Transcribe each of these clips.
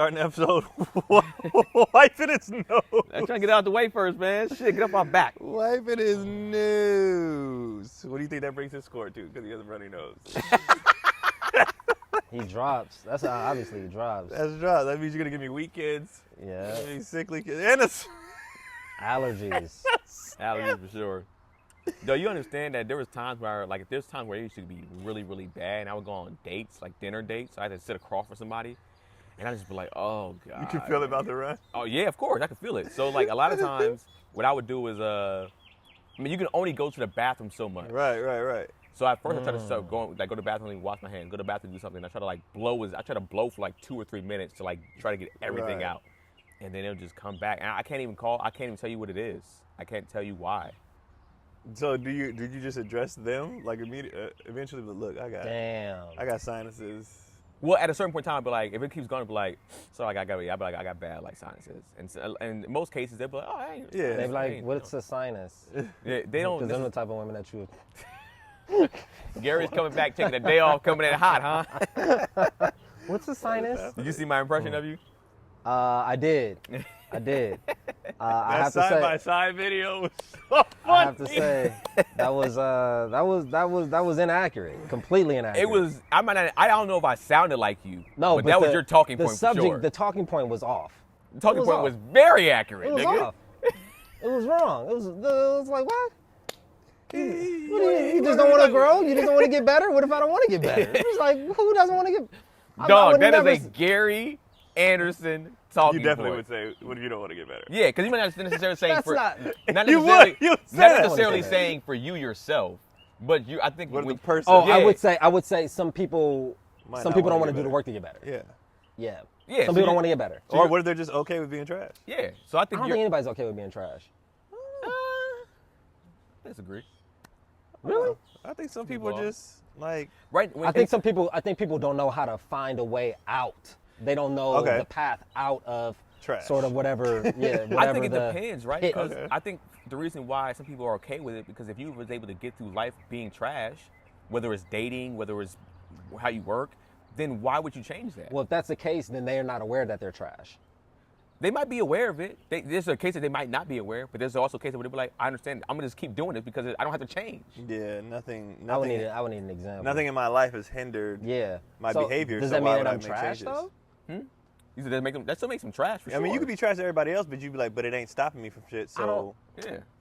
starting the episode wiping his nose. I'm trying to get out the way first, man. Shit, get up my back. Wiping his nose. What do you think that brings his score to? Because he has a runny nose. He drops. That's obviously he drops. That's drops. That means you're going to give me weak kids. Yeah. Sickly kids. And Allergies. Allergies for sure. No, you understand that there was times where, like, there's times where it used to be really, really bad, and I would go on dates, like dinner dates. So I had to sit across from somebody, and I just be like, oh, God. you can feel it about to run? Oh, yeah, of course. I can feel it. So, like, a lot of times, what I would do is, I mean, you can only go to the bathroom so much. Right. So at first I try to start going, like, go to the bathroom and wash my hands, go to the bathroom and do something. I try to, like, blow for, like, 2 or 3 minutes to, like, try to get everything out. And then it'll just come back. And I can't even tell you what it is. I can't tell you why. So did you just address them like eventually? But look, I got sinuses. Well, at a certain point in time, I'd be like, if it keeps going, I'd be like, so like I got bad like sinuses, and in most cases they'll be like, oh, I ain't. Yeah. They're like, what's a sinus? Yeah, they don't. Because they're the type of women that you. Gary's coming back, taking a day off, coming in hot, huh? What's a sinus? Did you see my impression of you? I did. I have to say, side by side video was so funny. I have to say that was inaccurate, completely inaccurate. It was. I don't know if I sounded like you. No, but that was your talking point. The subject, for sure. The talking point was off. The talking point was very accurate. It was nigga. off. It was wrong. It was like what? You just don't want to grow? You just don't want to get better? What if I don't want to get better? It's like, who doesn't want to get? Dog, that is a Gary Anderson talking. You definitely would say, "What if you don't want to get better?" Yeah, because you might not necessarily saying That's for not you not necessarily saying for you yourself, but you. I think what when, the person. Oh, yeah. I would say some people don't want to do the work to get better. Yeah. Some people don't want to get better. Or what if they're just okay with being trash? Yeah. So I think I don't think anybody's okay with being trash. Disagree. Really? I think some people just like right. I think people don't know how to find a way out. They don't know the path out of trash. Sort of whatever. Yeah, whatever. I think it depends, right? Because Okay. I think the reason why some people are okay with it because if you was able to get through life being trash, whether it's dating, whether it's how you work, then why would you change that? Well, if that's the case, then they are not aware that they're trash. They might be aware of it. There's a case that they might not be aware, but there's also a case where they'll be like, I understand. I'm gonna just keep doing this because I don't have to change. Yeah, nothing. I would need an example. Nothing in my life has hindered my behavior. Does so that why mean would that I'm I make trash changes? though? You said that still makes them trash for sure. I mean, you could be trash to everybody else, but you'd be like, but it ain't stopping me from shit. So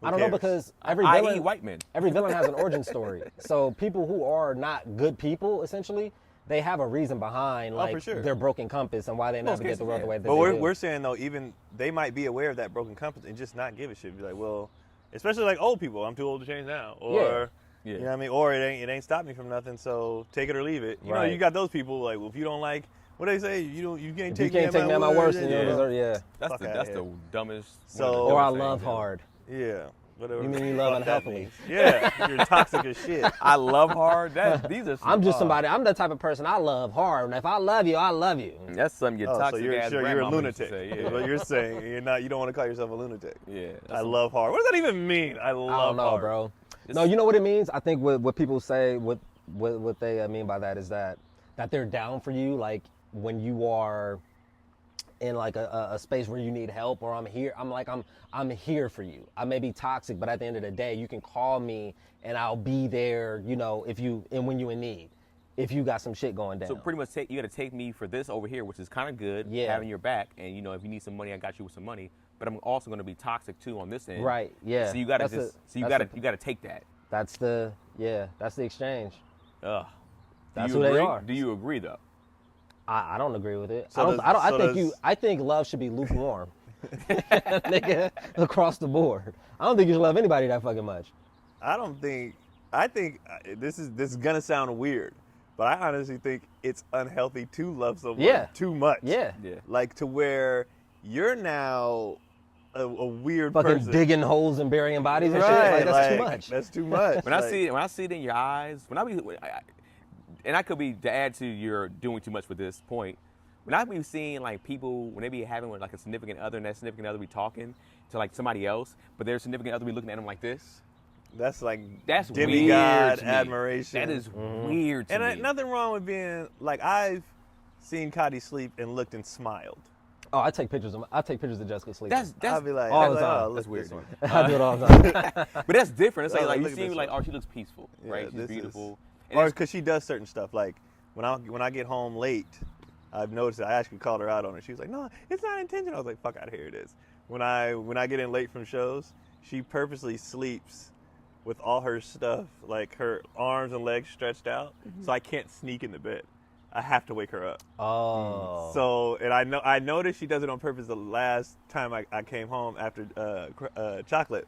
I don't know because every I.e. villain, white men. every villain has an origin story. So people who are not good people, essentially, they have a reason behind for sure. their broken compass and why they navigate the world the way that But they do. we're saying though, even they might be aware of that broken compass and just not give a shit. Be like, well, especially like old people, I'm too old to change now, or you know what I mean, or it ain't stopped me from nothing, so take it or leave it. You know, you got those people like, well, if you don't like what they say, you can't take me at my worst. That's the dumbest. Or I love hard. Yeah. Whatever. You mean you love unhealthily? Yeah, you're toxic as shit. I love hard. These are. I'm just somebody. I'm the type of person I love hard, and if I love you, I love you. That's something your toxic so ass you're a grandmama used to lunatic. say, Is what you're saying. You don't want to call yourself a lunatic. Yeah. I love hard. What does that even mean? I don't know, hard. Bro. No, you know what it means? I think what people say, what they mean by that is that they're down for you, like when you are in like a space where you need help, or I'm here for you. I may be toxic, but at the end of the day, you can call me and I'll be there, you know, when you in need, if you got some shit going down. So pretty much you got to take me for this over here, which is kind of good, having your back, and you know, if you need some money, I got you with some money, but I'm also going to be toxic too on this end. Right, yeah. So you got to you got to take that. That's the exchange. Ugh. That's who they are. Do you agree though? I don't agree with it. I think love should be lukewarm. Nigga, across the board. I don't think you should love anybody that fucking much. I think this is gonna sound weird, but I honestly think it's unhealthy to love someone too much. Yeah. Like to where you're now a weird fucking person. digging holes and burying bodies and shit. Like, that's too much. That's too much. When I see it in your eyes, and I could be to add to your doing too much with this point. When I be seeing like people when they be having like a significant other and that significant other be talking to like somebody else, but their significant other be looking at them like this. That's demigod weird admiration. That is weird to me. And nothing wrong with being like I've seen Cotty sleep and looked and smiled. Oh, I take pictures of Jessica sleeping. That's I'll be like, all the time. oh, that's look weird. this one. I do it all the time. But that's different. It's Oh, like look you at see this like, one. oh, she looks peaceful, right? She's this beautiful. Is, or because she does certain stuff. Like when I get home late, I've noticed it. I actually called her out on it. She was like, no, it's not intentional. I was like, fuck out of here it is. When I get in late from shows, she purposely sleeps with all her stuff, like her arms and legs stretched out, so I can't sneak in the bed. I have to wake her up. Oh. So, and I noticed she does it on purpose the last time I came home after chocolate,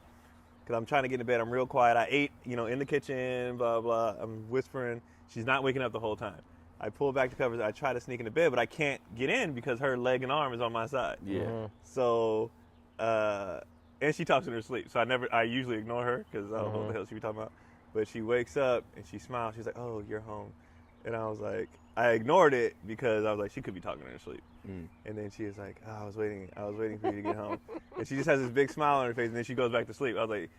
because I'm trying to get in bed. I'm real quiet. I ate, in the kitchen, blah, blah. I'm whispering. She's not waking up the whole time. I pull back the covers. I try to sneak in the bed, but I can't get in because her leg and arm is on my side. Yeah. Mm-hmm. So, and she talks in her sleep. So I usually ignore her because I don't know what the hell she be talking about. But she wakes up and she smiles. She's like, oh, you're home. And I was like, I ignored it because I was like, she could be talking in her sleep. And then she was like, oh, I was waiting for you to get home. And she just has this big smile on her face, and then she goes back to sleep. I was like,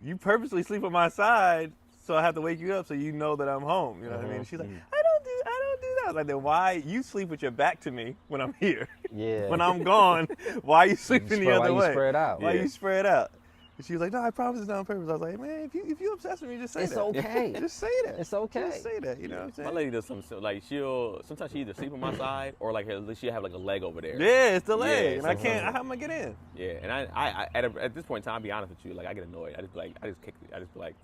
you purposely sleep on my side, so I have to wake you up so you know that I'm home. You know what I mean? She's like, I don't do that. I was like, then why you sleep with your back to me when I'm here? Yeah. When I'm gone, why are you sleeping the other way? Why you spread out? Why you spread out? And she was like, no, I promise it's not on purpose. I was like, man, if you obsessed with me, just say It's that. okay. Just say that. It's okay. Just say that. You know what I'm saying? My lady does something like sometimes she either sleep on my side or like at least she'll have like a leg over there. Yeah, it's the leg. Yeah, and I can't. How am I get in? Yeah, and I at this point in time, I'll be honest with you, like I get annoyed. I just kick it. I just be like,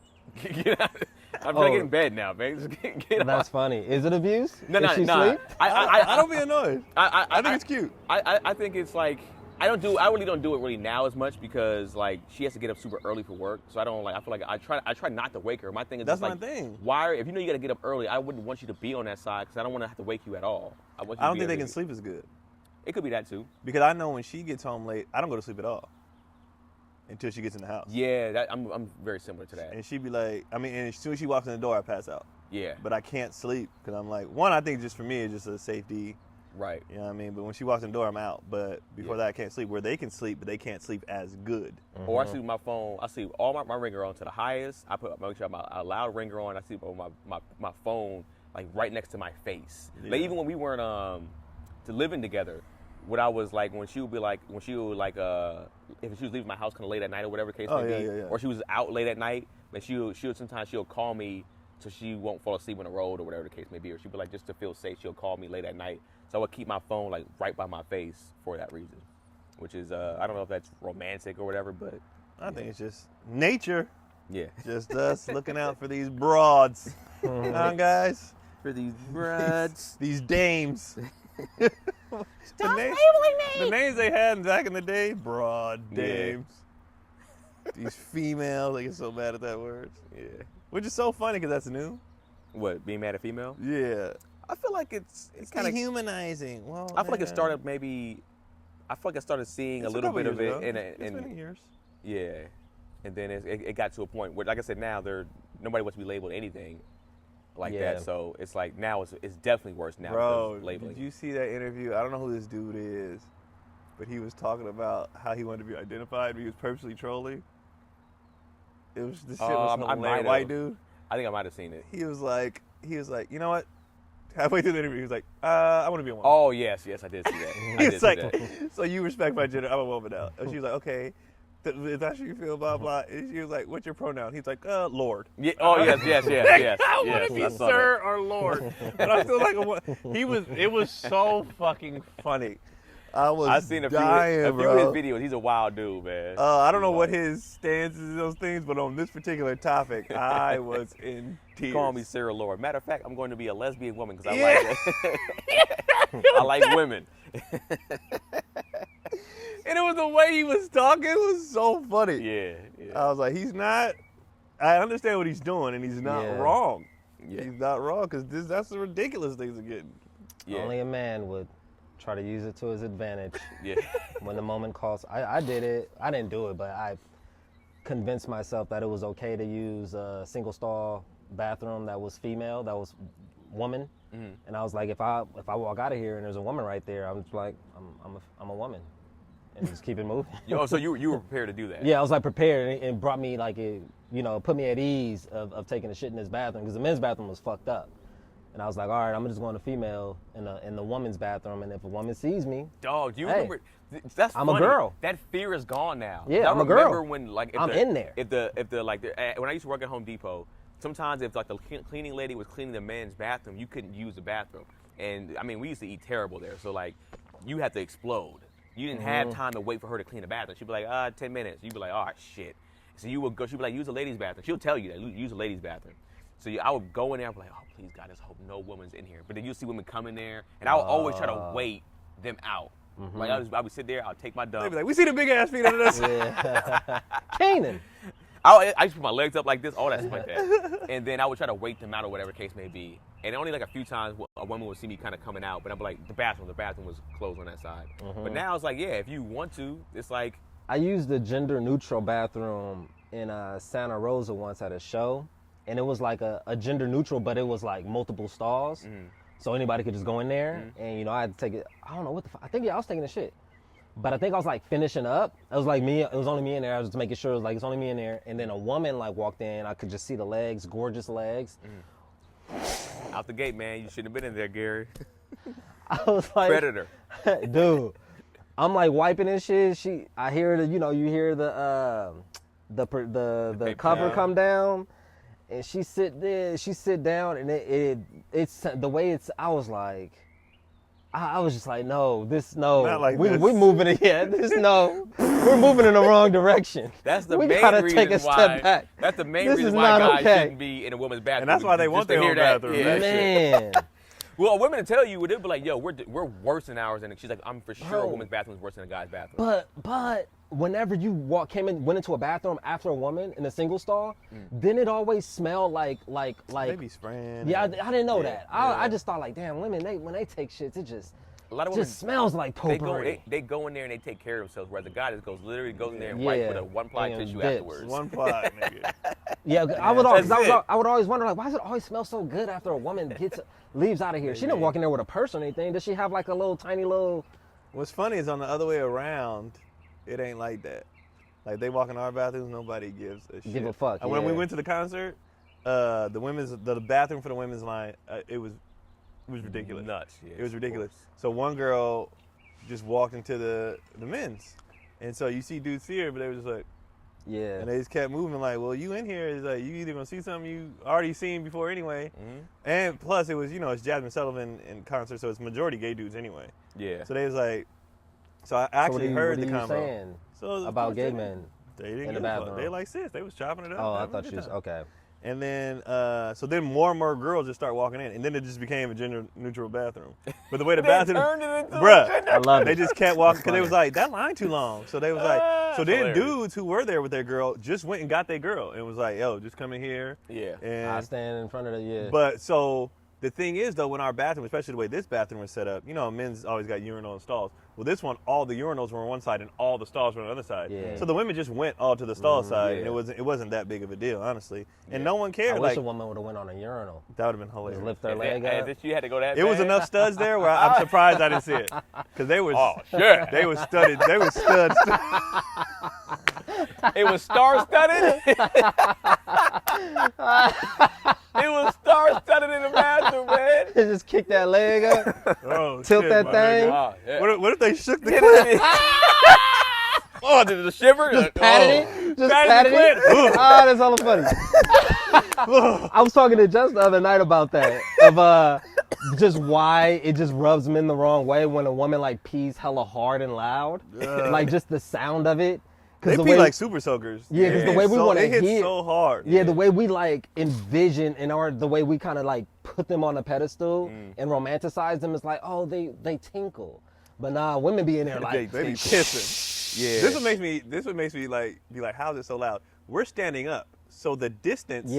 get out. I'm trying to get in bed now, man. Just get That's out. funny. Is it abuse? No, if she no. sleep? I don't be annoyed. I think it's cute. I think it's like I really don't do it really now as much because like she has to get up super early for work, so I don't like. I feel like I try not to wake her. My thing is That's just, my like, thing. Why? If you know you got to get up early, I wouldn't want you to be on that side because I don't want to have to wake you at all. I don't think they can sleep as good It could be that too. because I know when she gets home late, I don't go to sleep at all until she gets in the house. Yeah, I'm very similar to that. And she'd be like, and as soon as she walks in the door, I pass out. Yeah. But I can't sleep because I'm like, one, I think just for me, it's just a safety. Right. You know what I mean? But when she walks in the door, I'm out. But before that, I can't sleep. Where they can sleep, but they can't sleep as good. Or I sleep with my phone. I sleep all my ringer on to the highest. Make sure I loud ringer on. I sleep with my phone like right next to my face. Yeah. Like even when we weren't living together, what I was like if she was leaving my house kind of late at night or whatever the case may be, yeah. or she was out late at night, and she'll call me so she won't fall asleep on the road or whatever the case may be, or she'll be like just to feel safe, she'll call me late at night. So I would keep my phone like right by my face for that reason, which is I don't know if that's romantic or whatever, but I think it's just nature. yeah, Just us looking out for these broads. Huh, guys? for these broads. These dames. Stop labeling me. The names they had back in the day, broad Yeah. dames. These females, they get so mad at that word. Yeah. Which is so funny because that's new. What, being mad at female? Yeah. I feel like it's kind of dehumanizing. Well, I feel like it started maybe. I feel like I started seeing a little bit of it It's been years. yeah, and then it got to a point where, like I said, now nobody wants to be labeled anything like Yeah. that. So it's like now it's definitely worse now. Bro, because labeling. did you see that interview? I don't know who this dude is, but he was talking about how he wanted to be identified, but he was purposely trolling. It was the shit was some lame white dude. I think I might have seen it. He was like, you know what? Halfway through the interview, he was like, I want to be a woman. Oh yes, I did see that. He was like, so you respect my gender? I'm a woman now. And she was like, okay. Is that how you feel? Blah blah. And she was like, "What's your pronoun?" He's like, "Lord." Yeah. Oh yes. I want to be sir or Lord. And I feel like It was so fucking funny. I've seen a few of his videos. He's a wild dude, man. I don't know what his stance is in those things, but on this particular topic, I was in tears. Call me Sarah Lord. Matter of fact, I'm going to be a lesbian woman because I like it. I like women. And it was the way he was talking. It was so funny. Yeah. I was like, he's not. I understand what he's doing, and he's not wrong. Yeah. He's not wrong because that's the ridiculous things are getting. Yeah. Only a man would try to use it to his advantage. Yeah. When the moment calls. I did it. I didn't do it, but I convinced myself that it was okay to use a single stall bathroom that was female, that was woman. Mm-hmm. And I was like, if I walk out of here and there's a woman right there, I'm just like, I'm a woman, and just keep it moving. So you were prepared to do that? Yeah, I was like prepared, and it brought me like put me at ease of taking a shit in this bathroom because the men's bathroom was fucked up. And I was like, all right, I'm just going to female in the woman's bathroom, and if a woman sees me, dog, you remember? That's I'm funny. a girl. That fear is gone now. Yeah, I'm a girl. I remember when like I'm in there. When I used to work at Home Depot, sometimes if like the cleaning lady was cleaning the men's bathroom, you couldn't use the bathroom. And I mean, we used to eat terrible there, so like you had to explode. You didn't have time to wait for her to clean the bathroom. She'd be like, 10 minutes. You'd be like, oh shit. So you would go. She'd be like, use the ladies' bathroom. She'll tell you that use the ladies' bathroom. So I would go in there and be like, oh, please, God, I just hope no woman's in here. But then you'll see women come in there, and I would always try to wait them out. Like, I would sit there, I'll take my dump. They'd be like, we see the big ass feet under this. Kanan. I used to put my legs up like this, all that stuff like that. And then I would try to wait them out or whatever case may be. And only like a few times a woman would see me kind of coming out, but I'd be like, the bathroom was closed on that side. But now it's like, yeah, if you want to, it's like. I used the gender neutral bathroom in Santa Rosa once at a show. And it was like a gender neutral, but it was like multiple stalls. So anybody could just go in there. And, you know, I had to take it. I don't know what the fuck. I think, I was taking a shit. But I think I was like finishing up. It was like me. It was only me in there. I was just making sure it was like it's only me in there. And then a woman like walked in. I could just see the legs, gorgeous legs. Out the gate, man. You shouldn't have been in there, Gary. I was like, Predator. Dude. I'm like wiping and shit. I hear the, you know, you hear the cover come down. And she sit down, and it's the way it's. I was like, I was just like, no, Not like this. We moving it, yeah, we're moving in the wrong direction. That's the we main gotta reason take a why. step back. That's the main This reason is why not guys okay. shouldn't be in a woman's bathroom. And that's why they want their own bathroom. Yeah. Man. Well, women tell you, they'll be like, yo, we're worse than ours. And she's like, I'm for sure Bro. a woman's bathroom is worse than a guy's bathroom. But whenever you went into a bathroom after a woman in a single stall, then it always smelled like. They be spraying. Yeah, I didn't know that. yeah. I just thought like, damn, women, when they take shits, it just. A lot of women just smells like potpourri. They go in there and they take care of themselves, whereas the guy just goes in there and Yeah. wipes with a one-ply And tissue dips. afterwards. One ply, nigga. Yeah, I would always wonder like, why does it always smell so good after a woman leaves out of here? She didn't walk in there with a purse or anything. Does she have like a little tiny little? What's funny is on the other way around, it ain't like that. Like they walk in our bathrooms, nobody gives a shit. Give a fuck. And when we went to the concert, the bathroom for the women's line, it was ridiculous. Nuts. Yeah, It was ridiculous. So one girl just walked into the men's, and so you see dudes here, but they were just like, Yeah. and they just kept moving like, well, you in here is like you either gonna see something you already seen before anyway, and plus it was it's Jasmine Sullivan in concert, so it's majority gay dudes anyway. Yeah. So they was like, so I actually heard the what combo. are you saying So about gay men? They didn't in the give a fuck. bathroom? They like sis. They was chopping it up. Oh, I having a thought good you was time. okay. And then, so then more and more girls just start walking in, and then it just became a gender neutral bathroom. But the way the bathroom, turned it into bruh, I love they it. just kept walking because they was like that line too long. So they was like, so then hilarious. dudes who were there with their girl just went and got their girl and was like, yo, just come in here. Yeah. And I stand in front of the but so the thing is though, when our bathroom, especially the way this bathroom was set up, men's always got urinal and stalls. Well, this one, all the urinals were on one side and all the stalls were on the other side. Yeah. So the women just went all to the stall side, yeah. and it wasn't that big of a deal, honestly. And no one cared. I wish like a woman would have went on a urinal. that would have been Just hilarious. lift her leg up. As if you had to go that It was bad? enough studs there where I'm surprised I didn't see it, because they was shit. they was studded. They was studs. It was star-studded? It was star-studded in the bathroom, man. Just kick that leg up. Oh, Tilt shit, that my thing. nigga. Oh, yeah. What if they shook the clit? Oh, did it shiver? Just patted it. Just Patted patted the it. clit. Oh, that's all funny. I was talking to Jess the other night about that. Of just why it just rubs men the wrong way when a woman like pees hella hard and loud. Like just the sound of it. They the pee way, like super soakers. Yeah, because the way we want to it hits hear. so hard. Yeah, the way we like envision the way we kind of like put them on a pedestal and romanticize them is like, oh, they tinkle. But nah, women be in there like they be pissing. Yeah. This what makes me like be like, how is it so loud? We're standing up, so the distance,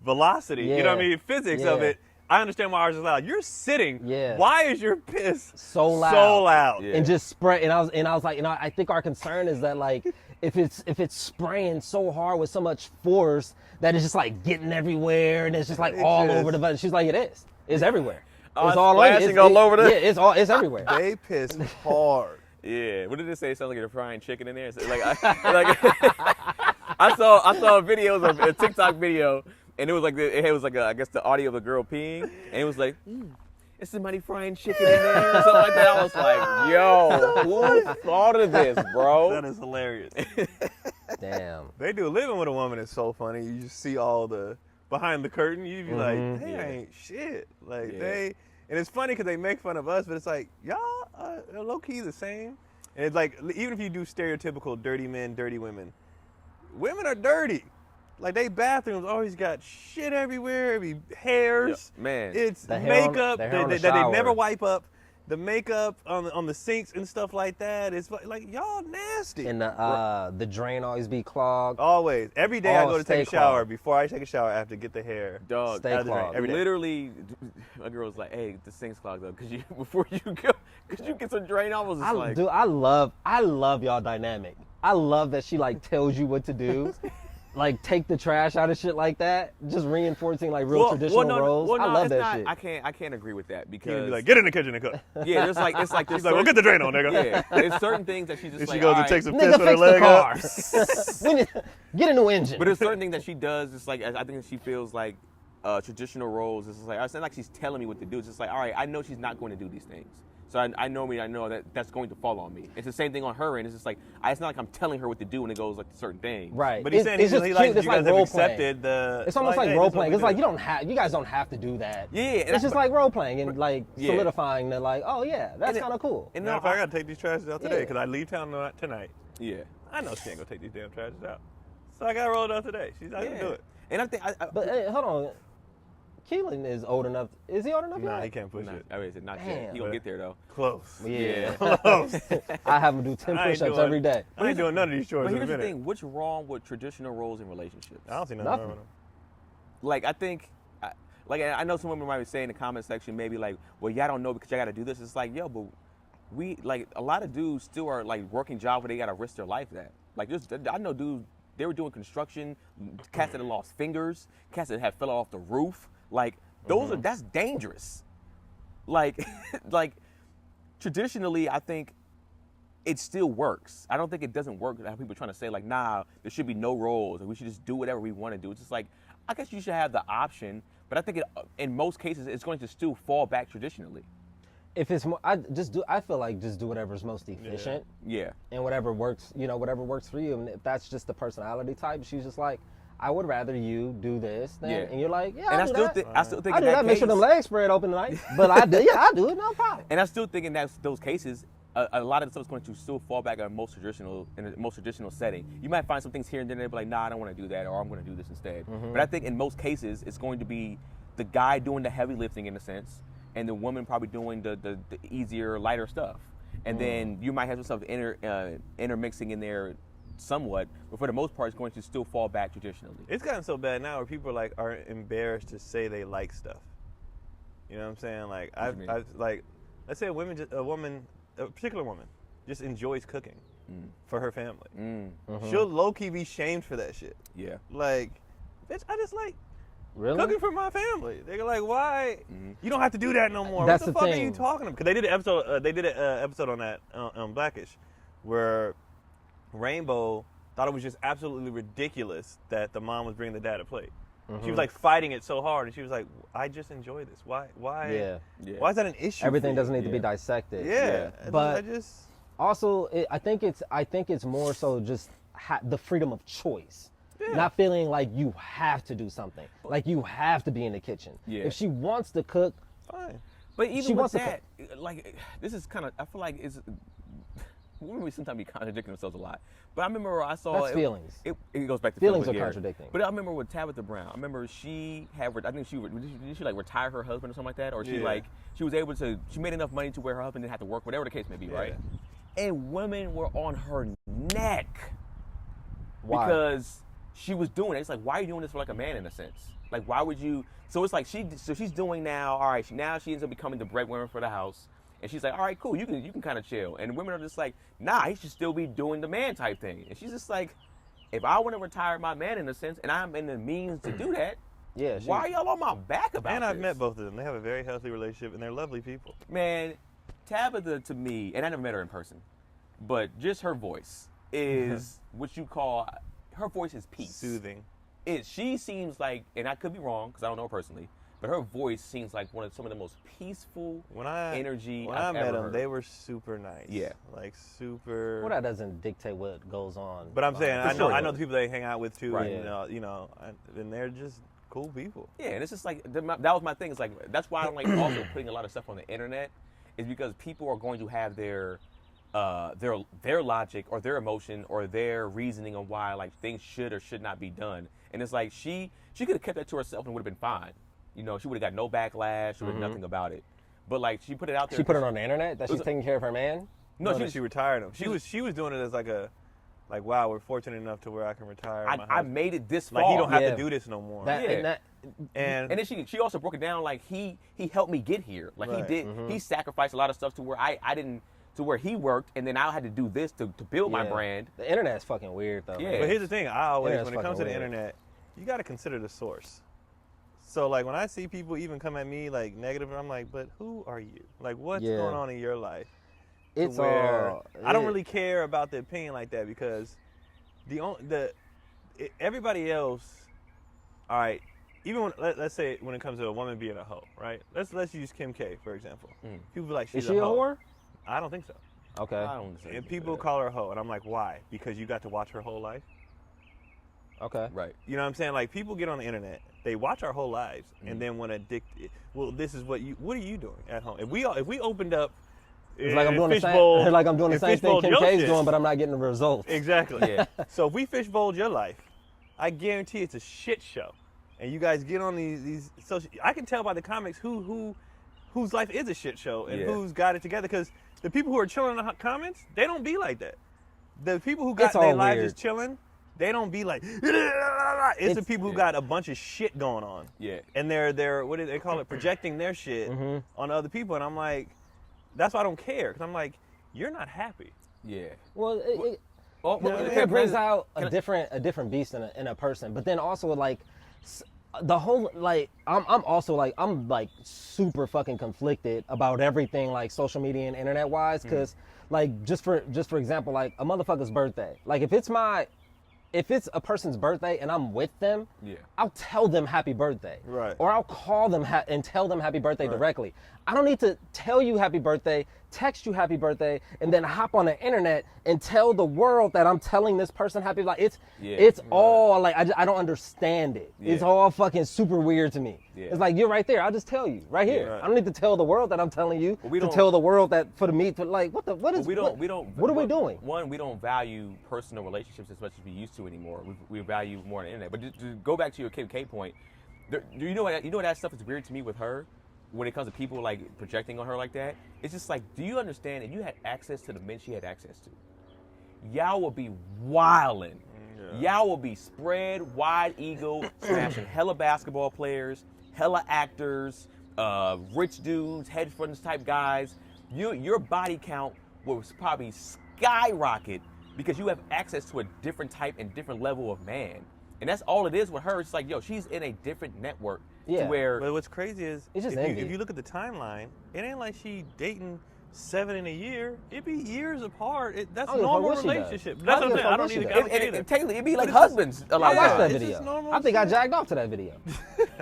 velocity, you know what I mean, physics of it. I understand why ours is loud. You're sitting. Yeah. Why is your piss so loud? So loud. Yeah. And just spray. And I was like, I think our concern is that like if it's spraying so hard with so much force that it's just like getting everywhere and it's just like all over the button. She's like, it is. It's everywhere. Oh, it's all splashing all over the. Yeah, it's everywhere. They piss hard. Yeah. What did it say? It sounds like they're frying chicken in there. It's like I saw videos of a TikTok video. and it was like I guess the audio of the girl peeing, and it was like, is somebody frying chicken in there or something like that? I was like, yo, who thought of this, bro? That is hilarious. Damn. They do. Living with a woman is so funny. You just see all the behind the curtain. You be like, they ain't shit. Like and it's funny because they make fun of us, but it's like y'all are low key the same. And it's like even if you do stereotypical dirty men, dirty women, women are dirty. Like they bathrooms always got shit everywhere, hairs. Yeah, man, it's the makeup that they never wipe up. The makeup on the sinks and stuff like that. It's like y'all nasty. And the drain always be clogged. Always. Every day I go to take a shower. Clogged. Before I take a shower, I have to get the hair. Dog, stay clogged. Every day. Literally, a girl was like, "Hey, the sink's clogged up. Before you go, could you get some drain off?" I love y'all dynamic. I love that she like tells you what to do. Like take the trash out of shit like that, just reinforcing like real traditional roles. I love that shit. I can't agree with that because You'd be like, get in the kitchen and cook. Yeah, it's like She's like, well, get the drain on, nigga. Yeah, there's certain things that she just and like. she goes and takes a Nigga, piss with her fix leg the car. up. Get a new engine. But there's certain things that she does. It's like I think that she feels like traditional roles. It's like it's not like she's telling me what to do. It's just like, all right, I know she's not going to do these things. So I know that that's going to fall on me. It's the same thing on her end. It's just like it's not like I'm telling her what to do when it goes like to certain things. Right. But he's saying he likes you guys have accepted the. It's almost like role playing. It's like you guys don't have to do that. Yeah. It's just like role playing and like solidifying that like, oh yeah, that's kind of cool. And now if I gotta take these trashes out today because I leave town tonight. Yeah. I know she ain't gonna take these damn trashes out, so I gotta roll it out today. She's not gonna do it. And I think. But hey, hold on. Keelan is old enough. Is he old enough? Nah, yet? he can't push it. I mean, not yet. He gonna get there though. Close. Yeah. Close. I have him do 10 push-ups every day. I ain't doing none of these chores But in a here's the minute. thing: what's wrong with traditional roles in relationships? I don't see nothing wrong with them. Like I think, I know some women might be saying in the comment section maybe like, well, y'all don't know because y'all got to do this. It's like, yo, but we like a lot of dudes still are like working jobs where they got to risk their life at. Like I know dudes, they were doing construction, cats that had lost fingers, cats that had fell off the roof. Like that's dangerous. Like traditionally, I think it still works. I don't think it doesn't work. How people are trying to say like, nah, there should be no roles, or we should just do whatever we want to do. It's just like, I guess you should have the option, but I think in most cases it's going to still fall back traditionally. If it's more, I feel like just do whatever's most efficient. Yeah. And whatever works, whatever works for you. And if that's just the personality type, she's just like, I would rather you do this than, and you're like, yeah, and I still think I do that. Make sure them legs spread open tonight. But I do it, no problem. And I still think in those cases, a lot of the stuff is going to still fall back on in a most traditional setting. You might find some things here and there, and be like, nah, I don't want to do that, or I'm going to do this instead. But I think in most cases, it's going to be the guy doing the heavy lifting in a sense, and the woman probably doing the easier, lighter stuff. And then you might have some stuff intermixing in there somewhat, but for the most part, it's going to still fall back traditionally. It's gotten so bad now where people are embarrassed to say they like stuff. You know what I'm saying? Like I've like, let's say a particular woman just enjoys cooking for her family. She'll low key be shamed for that shit. Yeah. Like, bitch, I just like Really? cooking for my family. They're like, why? You don't have to do that no more. That's what the the fuck thing. are you talking about? Because they did an episode. They did an episode on that on Blackish, where Rainbow thought it was just absolutely ridiculous that the mom was bringing the dad a plate. She was like fighting it so hard, and she was like, "I just enjoy this. Why? Why is that an issue? Everything doesn't need to be dissected. Yeah, but also, I think it's more so just the freedom of choice. Yeah. Not feeling like you have to do something, like you have to be in the kitchen. Yeah. If she wants to cook, fine. But even with that, like, this is kind of, I feel like we sometimes be contradicting themselves a lot. But I remember I saw that's feelings. It goes back to feelings are contradicting. But I remember with Tabitha Brown, I remember she had, I think did she like retire her husband or something like that, or she was able to, she made enough money to where her husband didn't have to work, whatever the case may be, right? And women were on her neck. Why? Because she was doing it. It's like, why are you doing this for like a man in a sense? Like, why would you? So it's like she's doing now. All right, now she ends up becoming the breadwinner for the house, and she's like, all right, cool, you can kind of chill. And women are just like, nah, he should still be doing the man type thing. And she's just like, if I want to retire my man in a sense, and I'm in the means to do that, why are y'all on my back about and this? I've met both of them. They have a very healthy relationship, and they're lovely people. Man, Tabitha to me, and I never met her in person, but just her voice is what you call. Her voice is peace. Soothing. She seems like, and I could be wrong because I don't know her personally, but her voice seems like some of the most peaceful energy when I've I met ever them, heard. they were super nice. Yeah. Like super. Well, that doesn't dictate what goes on. But I'm saying, I sure. know the people they hang out with too, Right. and, and they're just cool people. Yeah, and it's just like, that was my thing. It's like, that's why I don't like also putting a lot of stuff on the internet, is because people are going to have their logic or their emotion or their reasoning on why like things should or should not be done. And it's like, she could have kept that to herself and would have been fine. You know, she would have got no backlash, would have nothing about it. But like, she put it out there. She put it on the internet that she's taking care of her man? No, she retired him. She was doing it as like wow, we're fortunate enough to where I can retire. I made it this far. Like, he don't have to do this no more. And then she also broke it down like he helped me get here. Like Right. he sacrificed a lot of stuff to where I didn't, to where he worked, and then I had to do this to build my brand. The internet's fucking weird though. Yeah. But here's the thing, I always, Internet's when it comes to the fucking weird. internet, you got to consider the source. So like when I see people even come at me like negative, I'm like, but who are you? Like, what's going on in your life? It's I don't really care about the opinion like that, because everybody else, all right, even when, let's say when it comes to a woman being a hoe, right? Let's use Kim K for example. People be like, she's Is she a whore? I don't think so. Okay. I don't say And people call her a hoe, and I'm like, why? Because you got to watch her whole life. Okay. Right. You know what I'm saying? Like, people get on the internet, they watch our whole lives, and then want to dictate. Well, this is what are you doing at home? If we opened up, It's like I'm doing the fishbowl- same. Like I'm doing the and same thing fishbowled Kim your K's shit. doing, but I'm not getting the results. Exactly. Yeah. So if we fishbowled your life, I guarantee it's a shit show. And you guys get on these social. I can tell by the comics whose life is a shit show and who's got it together. Because the people who are chilling in the comments, they don't be like that. The people who got It's all their lives weird. just chilling, they don't be like. It's the people who got a bunch of shit going on. Yeah. And they're what do they call it? Projecting their shit on other people. And I'm like, that's why I don't care. Because I'm like, you're not happy. Yeah. Well, Well, it brings out a different beast in a person. But then also like the whole like I'm also like I'm like super fucking conflicted about everything like social media and internet wise, because like just for example, like a motherfucker's birthday, like if it's a person's birthday and I'm with them, I'll tell them happy birthday. Right. Or I'll call them and tell them happy birthday directly. I don't need to tell you happy birthday, text you happy birthday, and then hop on the internet and tell the world that I'm telling this person happy. Like it's all like I don't understand it. Yeah. It's all fucking super weird to me. Yeah. It's like, you're right there. I'll just tell you right here. Right. I don't need to tell the world that I'm telling you. Well, we to don't- tell the world that for me to like what are we doing? One, we don't value personal relationships as much as we used to anymore. We value more on the internet. But to go back to your Kim K point, do you know what that stuff is weird to me with her? When it comes to people like projecting on her like that, it's just like, do you understand? If you had access to the men she had access to, y'all would be wildin'. Y'all will be spread, wide ego, smashing hella basketball players, hella actors, rich dudes, hedge funds type guys. Your body count will probably skyrocket because you have access to a different type and different level of man. And that's all it is with her. It's like, yo, she's in a different network. Yeah. To where But what's crazy is, It's just if you look at the timeline, it ain't like she dating 7 in a year. It'd be years apart. That's I don't give a fuck normal what she does. relationship. I That's don't what give a I'm saying. I fuck don't what need she to. does. I don't care and either. technically, it'd be like But it's- husbands a lot I of watched times. that it's video. just normal I think I shit. jacked off to that video.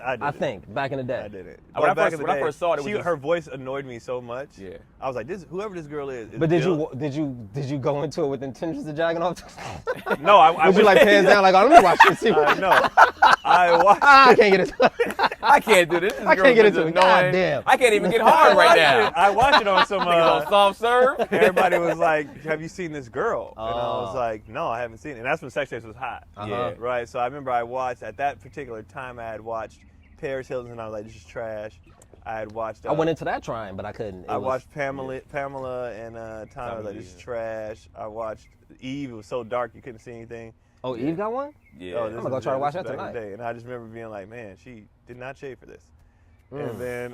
I did I it. think back in the day. I did it. When I Back first- in the when I day, first saw it, it was just- her voice annoyed me so much. Yeah. I was like, whoever this girl is. But did built- you go into it with intentions of jacking off? No, I Was you like pants down like, oh, let me watch this? See what no, I watched. I can't get it. I can't do this. This I can't girl's get into it. annoying. God damn. I can't even get hard right now. I watched it on some. Niggas on soft serve. Everybody was like, "Have you seen this girl?" And I was Oh. like, "No, I haven't seen it." And that's when Sex Tapes was hot. Yeah. Right. So I remember I watched at that particular time. I had watched Paris Hilton, and I was like, "This is trash." I had watched. I went into that trying, but I couldn't. I watched Pamela and Tom. I was like, "This is trash." I watched Eve. It was so dark you couldn't see anything. Oh, Eve got one? Yeah. Oh, I'm gonna go try to watch that back in the tonight. day. And I just remember being like, "Man, she did not shave for this." And then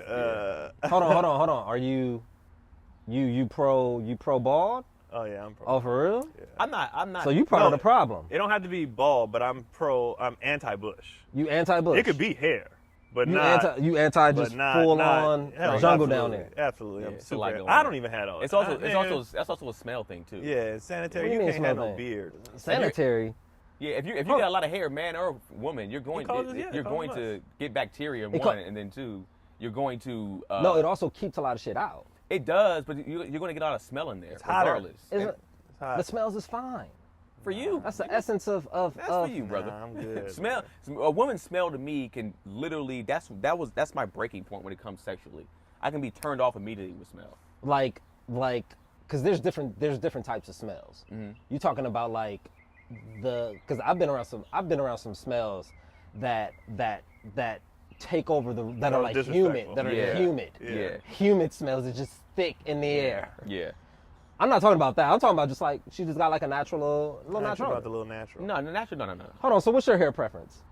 Hold on. Are you pro bald? Oh yeah, I'm pro. Oh, for real? Yeah. I'm not. So you part of No. the problem. It don't have to be bald, but I'm anti-Bush. You anti-Bush. It could be hair, but You not. anti but just not, full not- on hell, jungle absolutely, down there. Absolutely, Yeah, I'm it's a lot super. going I on. don't even have all. That's also a smell thing too. Yeah, sanitary. What do you You mean can't have smell no thing? beard. Sanitary. Yeah, if you got a lot of hair, man or woman, you're going to get bacteria, one, and then two, you're going to. No, it also keeps a lot of shit out. It does, but you're going to get a lot of smell in there, It's hotter. regardless. The smells is fine. For you, that's the essence of. That's for you, brother. Nah, I'm good. A woman's smell to me can literally. That's my breaking point when it comes sexually. I can be turned off immediately with smell. Like, because there's different types of smells. Mm-hmm. You talking about like because I've been around some smells that take over that are like humid, humid smells that just thick in the air. Yeah. I'm not talking about that. I'm talking about just like she just got like a natural little natural. About the little natural. No, natural. No. Hold on. So what's your hair preference?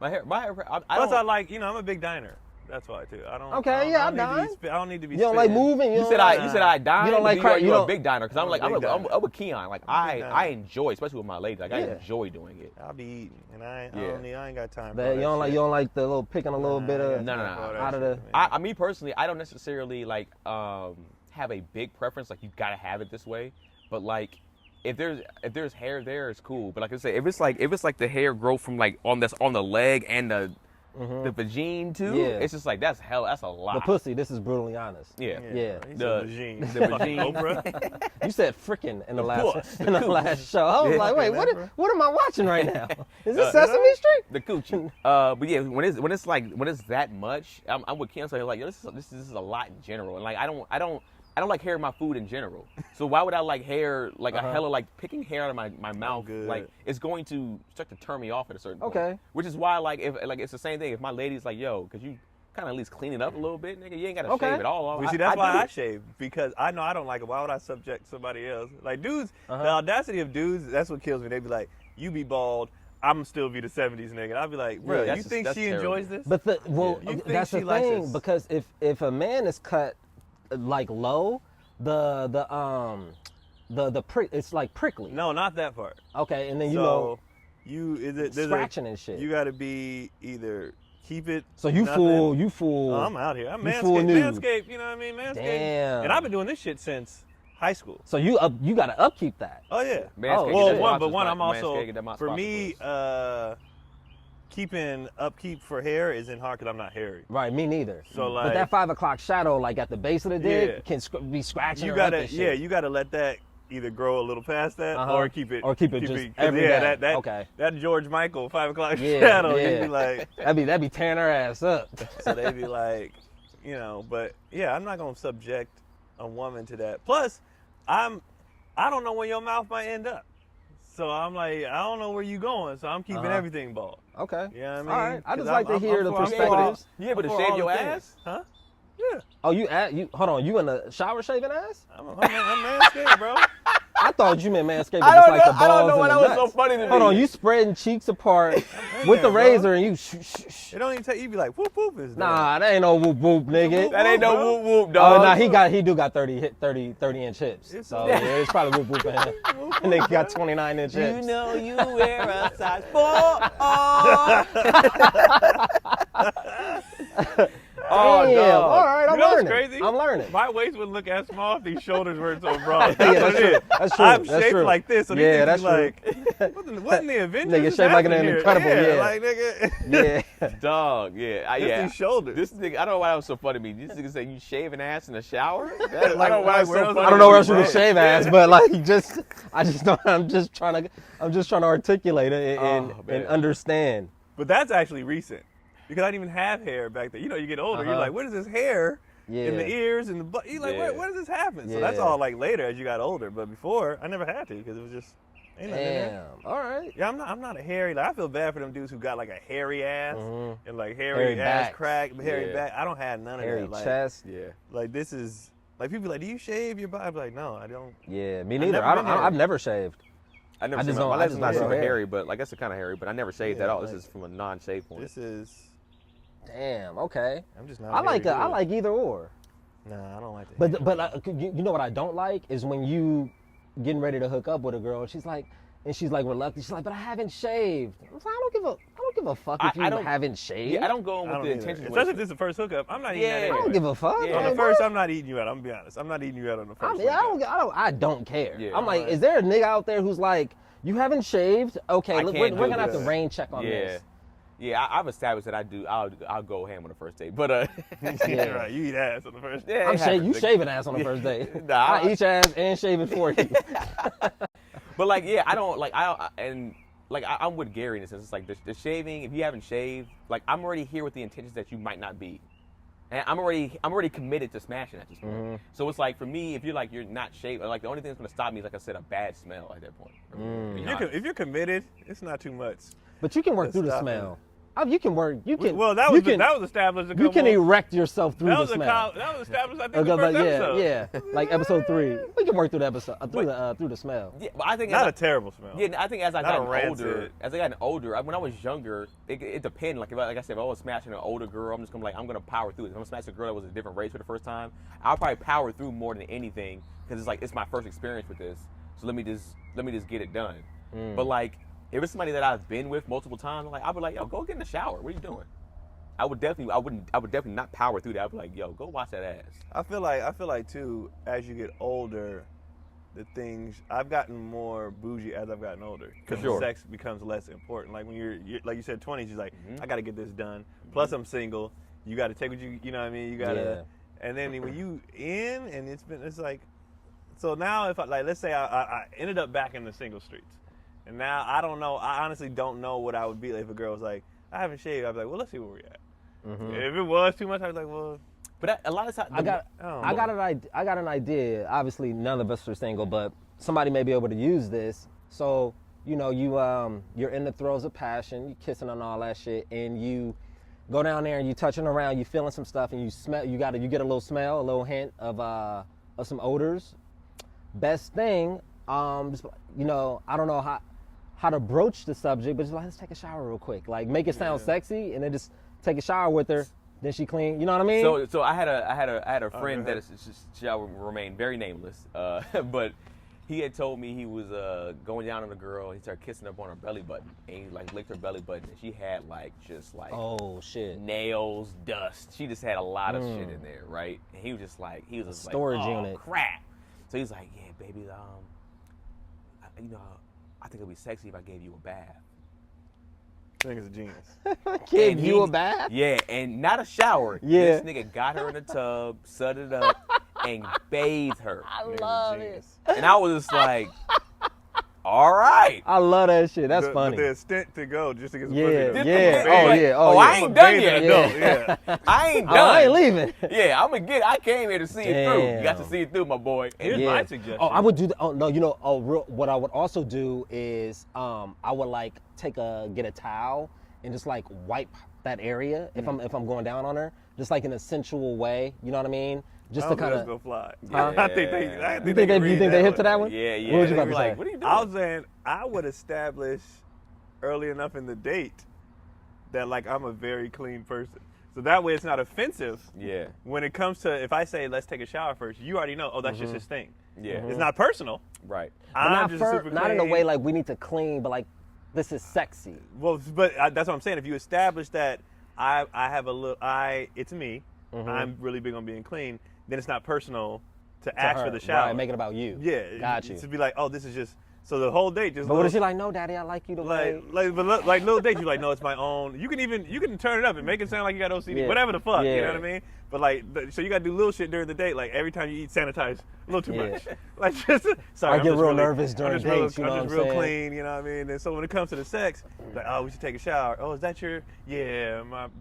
My hair. Plus, I like, I'm a big diner. That's why too. I don't. Okay, I dine. I don't need to be. You don't like moving. You said I dine. You don't like crap. You're a big diner because I'm with Keon. Like I enjoy, especially with my ladies. Like I enjoy doing it. I'll be eating, and I ain't got time. You don't like the little picking a little bit of no. out of the. Me personally, I don't necessarily like have a big preference. Like you gotta have it this way, but like. If there's hair there, it's cool. But like I say, if it's like the hair growth from like on the leg and the vagine too, it's just like that's a lot. The pussy. This is brutally honest. Yeah. The vagine. You said frickin' in the last show. I was like, wait, what am I watching right now? Is this Sesame Street? The coochie. But yeah, when it's that much, I'm with Ken. So like, this is a lot in general, and like I don't like hair in my food in general. So why would I like hair, like a hella, like picking hair out of my mouth? Like it's going to start to turn me off at a certain point. Okay. Which is why like if like it's the same thing. If my lady's like, yo, could you kind of at least clean it up a little bit, nigga? You ain't got to shave it all off. But see, that's why I shave, because I know I don't like it. Why would I subject somebody else? Like dudes, the audacity of dudes, that's what kills me. They be like, you be bald, I'm still be the 70s nigga. And I'll be like, bro, you think she enjoys this? But that's the thing, because if a man is cut like low, the prick, it's like prickly. No, not that part. Okay, and then scratching and shit. You got to be either keep it. So you fool. Oh, I'm out here. I'm manscaped. You know what I mean? Manscaped. Damn. And I've been doing this shit since high school. So you got to upkeep that. Oh yeah. I'm also for me. Keeping upkeep for hair isn't hard because I'm not hairy. Right, me neither. So like, but that 5 o'clock shadow, like at the base of the dick, can be scratching. You gotta let that either grow a little past that or keep it just every day. That George Michael 5 o'clock shadow, you'd be like, that'd be tearing her ass up. So they'd be like, but yeah, I'm not gonna subject a woman to that. Plus, I don't know when your mouth might end up. So I'm like, I don't know where you going, so I'm keeping everything bald. Okay. You know what I mean? All right. I just like to hear the perspectives. You able to shave your ass? Huh? Yeah. Oh, you hold on, you in the shower shaving ass? I'm manscaped, bro. I thought you meant manscaping just like the balls. I don't know why that was nuts. so funny to me. Hold on, you spreading cheeks apart with the razor and you It don't even take you be like whoop whoop is Nah, that ain't no whoop whoop, nigga. That ain't no whoop whoop, dog. Oh, nah, he do got 30 inch hips. So yeah, it's probably whoop whoop in him. And they got 29 inch hips. You know you wear a size 4. Oh, damn. No. All right, I'm learning. Crazy? I'm learning. My waist would look as small if these shoulders weren't so broad. That's true. That's true. I'm shaped like this, so these that's be like, what in the Avengers? Nigga shaped like an Incredible, like nigga. Yeah. Dog, yeah. These shoulders. This nigga, I don't know why that was so funny to me. This nigga say you shave an ass in the shower? I don't know why it's so funny. I don't know where else you can shave ass, but like I'm just trying to articulate it and understand. But that's actually recent. Because I didn't even have hair back then. You get older, you're like, what is this hair in the ears and the butt? You're like, what does this happen? So that's all like later as you got older. But before, I never had to because it was just, ain't nothing in there. All right. Yeah, I'm not a hairy. Like, I feel bad for them dudes who got like a hairy ass and like hairy ass backs. crack, hairy back. I don't have none of hairy that. Like, chest. Yeah. Like this is, like people be like, do you shave your body? I'm like, no, I don't. Yeah, me neither. I've never shaved. I never shaved. My legs not super hairy, but like it's kind of hairy. But I never shaved at all. This is from a non-shave point. This is. Damn. Okay. I'm just not. I like either or. Nah, I don't like that. But you know what I don't like is when you getting ready to hook up with a girl and she's like reluctant. She's like, but I haven't shaved. I'm like, I don't give a fuck if you haven't shaved. Yeah, I don't go in with the intention. Especially if this is the first hookup. I'm not eating that. I don't give a fuck. Yeah. On the first, I'm not eating you out. I'm gonna be honest. I'm not eating you out on the first. I don't care. Yeah, I'm like, right. Is there a nigga out there who's like, You haven't shaved? Okay, I we're can't gonna do have to this. rain check on this. Yeah, I've established that I'll go ham on the first date, but Yeah, right. You eat ass on the first. yeah, You shaving ass on the first date. Nah, I eat your ass and shave it for you. But like, yeah, I don't like I'm with Gary in a sense. It's like the shaving. If you haven't shaved, like I'm already here with the intentions that you might not be, and I'm already committed to smashing at this point. Mm-hmm. So it's like for me, if you're not shaved, like the only thing that's gonna stop me is like I said, a bad smell at that point. You know, If you're committed, it's not too much. But you can work through the smell. You can work. You can. Well, that was established. You can erect yourself through the smell. That was established. I think the first episode. Yeah, like episode 3. We can work through the episode through the smell. Yeah, but I think Not a terrible smell. Yeah, I think as I Not gotten older, when I was younger, it depended. Like I said, if I was smashing an older girl, I'm gonna power through it. If I'm smashing a girl that was a different race for the first time, I'll probably power through more than anything because it's like it's my first experience with this. So let me just get it done. But like, if it's somebody that I've been with multiple times, like I'd be like, yo, go get in the shower. What are you doing? I would definitely not power through that. I'd be like, yo, go wash that ass. I feel like too, as you get older, the things I've gotten more bougie as I've gotten older because sex becomes less important. Like when you're like you said, 20s, you're like, I got to get this done. Plus, I'm single. You got to take what you know what I mean. You got to, and then when you in and it's like, so now if let's say I ended up back in the single streets. And now I don't know. I honestly don't know what I would be like if a girl was like, I haven't shaved. I'd be like, well, let's see where we're at. If it was too much, I'd be like, well. But a lot of times, I got an idea. Obviously, none of us are single, but somebody may be able to use this. So you're in the throes of passion, you kissing and all that shit, and you go down there and you touching around, you feeling some stuff, and you smell. You get a little smell, a little hint of some odors. Best thing, I don't know how to broach the subject, but just like, let's take a shower real quick. Like, make it sound sexy, and then just take a shower with her. Then she clean. You know what I mean? So I had a friend that shall remain very nameless, but he had told me he was going down on a girl. He started kissing up on her belly button, and he like licked her belly button, and she had just oh shit, nails, dust. She just had a lot of shit in there, right? And he was just storage like, oh, unit. Crap. So he's like, yeah, baby, I think it'd be sexy if I gave you a bath. I think it's a genius. Gave you a bath? Yeah, and not a shower. Yeah. This nigga got her in the tub, sudded up, and bathed her. I love it. And I was just like, all right. I love that shit. That's funny. The extent to go just to get some yeah, pussy. yeah. Oh, I ain't done yet, though. Yeah. I ain't done. I ain't leaving. Yeah, I came here to see it through. You got to see it through, my boy. Here's my suggestion. Oh, I would do what I would also do is I would get a towel and just like wipe that area if I'm going down on her, just like in a sensual way. You know what I mean? Just to kind of go fly. Yeah. I think they you think they hip to that one? Yeah. What was you about to say? What are you doing? I was saying I would establish early enough in the date that like I'm a very clean person. So that way it's not offensive. Yeah. When it comes to if I say let's take a shower first, you already know, that's just his thing. Yeah. It's not personal. Right. I'm just super not in a clean. way like we need to clean, but like this is sexy. Well, but that's what I'm saying. If you establish that it's me, I'm really big on being clean, then it's not personal to ask for the shower. Right, make it about you. Yeah. Got you. To be like, oh, this is just, so the whole date just. But what if she like, no, daddy, I like you the way. Like little date, you like, no, it's my own. You can turn it up and make it sound like you got OCD, Yeah. whatever the fuck, Yeah. you know what I mean? But like, so you got to do little shit during the date, like every time you eat, sanitize a little too much. Like just, sorry, I get real nervous during dates, you know I'm just what I'm real saying? clean, you know what I mean? And so when it comes to the sex, like, oh, we should take a shower. Oh, is that your,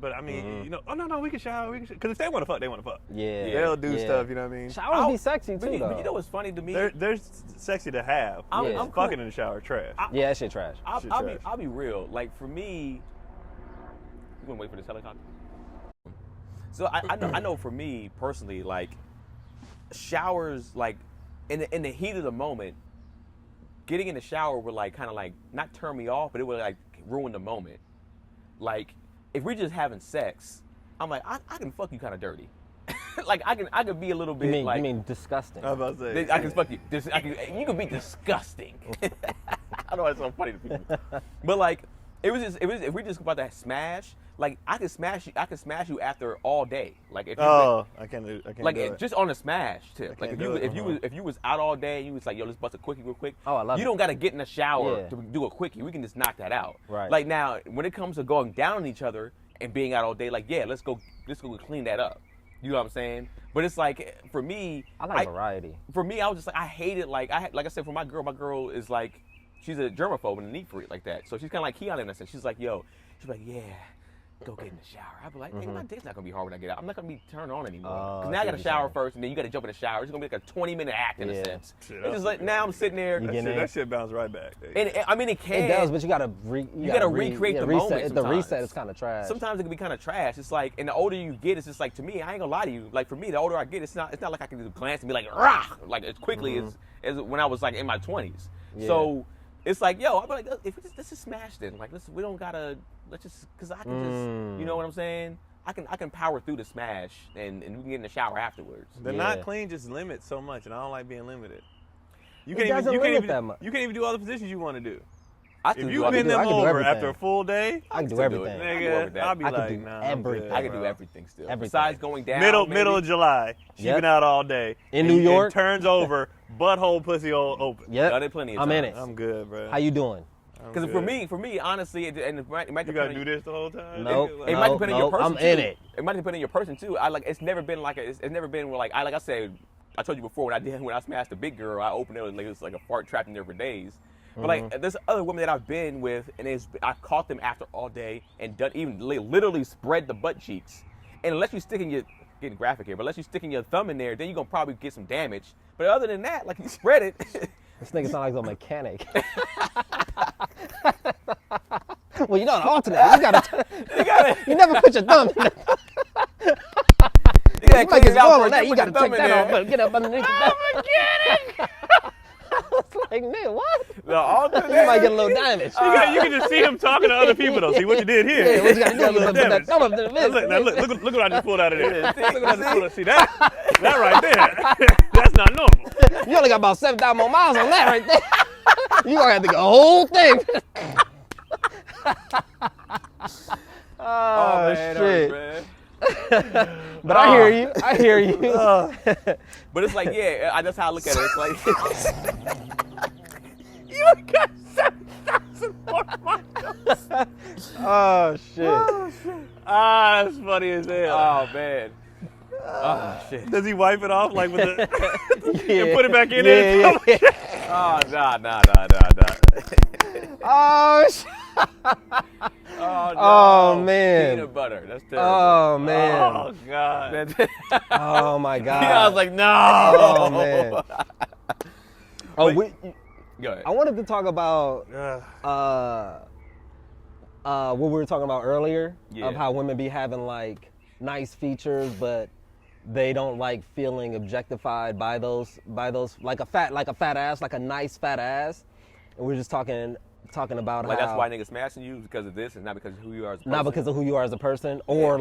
but I mean, oh no, we can shower, because if they want to fuck, they want to fuck. Yeah. They'll do stuff, you know what I mean? Showers be sexy too, though. But you know what's funny to me? They're sexy to have. I'm fucking in the shower, trash. Yeah, that shit trash. I'll be real. Like for me, you gonna wait for this helicopter? So I know for me personally, like showers, like in the heat of the moment, getting in the shower would like kind of like not turn me off, but it would like ruin the moment. Like if we're just having sex, I'm like I can fuck you kind of dirty. Like I can be a little bit you mean disgusting? I was about to say. I can fuck you. You can be disgusting. I know that's so funny to people, but like if we just about that smash, like I could smash you after all day. Like if you I can't like do it. just on a smash tip. Like if you was out all day and you was like, yo, let's bust a quickie real quick. Oh, I love you it. don't gotta get in the shower to do a quickie. We can just knock that out. Right. Like now, when it comes to going down on each other and being out all day, like let's go clean that up. You know what I'm saying? But it's like for me, I like variety. For me, I was just like I hate it. Like I said, for my girl is like she's a germaphobe and a neat freak like that. So she's kind of like Keon in that sense. She's like, she's like, yeah. Go get in the shower. I'd be like, hey, my dick's not gonna be hard when I get out. I'm not gonna be turned on anymore. Because now I gotta shower first, and then you gotta jump in the shower. It's gonna be like a 20-minute act in a sense. It's just like now I'm sitting there. That shit bounced right back. And I mean, it can. It does, but you gotta recreate the reset. moment. The reset is kind of trash. Sometimes it can be kind of trash. It's like, and the older you get, it's just like to me. I ain't gonna lie to you. Like for me, the older I get, it's not like I can just glance and be like, rah, like as quickly as when I was like in my 20s. Yeah. So it's like, I'll be like, let's just smash then. Like we don't gotta. Let's just, cause I can just, you know what I'm saying? I can power through the smash and we can get in the shower afterwards. The not clean just limits so much, and I don't like being limited. You can't even do all the positions you want to do. If you bend them over after a full day, I can do everything. Nigga, I'll be like, nah, everything. I can do everything still. Everything. Besides going down. Middle of July, she been out all day in New York. Turns over, butthole pussy all open. Yep, done it plenty of times. I'm in it. I'm good, bro. How you doing? Because for me, honestly, and it might you gotta do this the whole time. Nope. It might depend on your person I'm too. in it. It might depend on your person too. It's never been where like I said, I told you before when I smashed a big girl, I opened it like it was like a fart trapped in there for days. But like there's other women that I've been with, and I caught them after all day and literally spread the butt cheeks. And unless you're getting graphic here, but unless you're sticking your thumb in there, then you're gonna probably get some damage. But other than that, like you spread it. This nigga sound like a mechanic. Well, you know an alternate. You never put your thumb in it. You might get spoiled on that. You gotta take that off, but get up underneath the mechanic. I was like, nigga, what? The alternate. You might get a little damage. You can just see him talking to other people though. See what you did here. Yeah, what you gotta do? You put that thumb up to the look what I just pulled out of there. Look what I just pulled out. See that right there? That's not normal. You only got about 7,000 more miles on that right there. You gonna have to go the whole thing. Oh man, shit. Man. But I hear you. But it's like, that's how I look at it. It's like you got 7,000 more miles. Oh shit. That's funny as hell. Oh man. Oh shit. Does he wipe it off like with the and put it back in there? Oh nah. Oh shit. Oh, no. Oh man. Peanut butter. That's terrible. Oh man. Oh god. Oh my god. I was like, no. Oh man. Oh, go ahead. I wanted to talk about what we were talking about earlier of how women be having like nice features, but they don't like feeling objectified by those like a fat ass, like a nice fat ass. And we're just talking about like how that's why niggas smashing you because of this and not because of who you are as a person. Not because of who you are as a person, or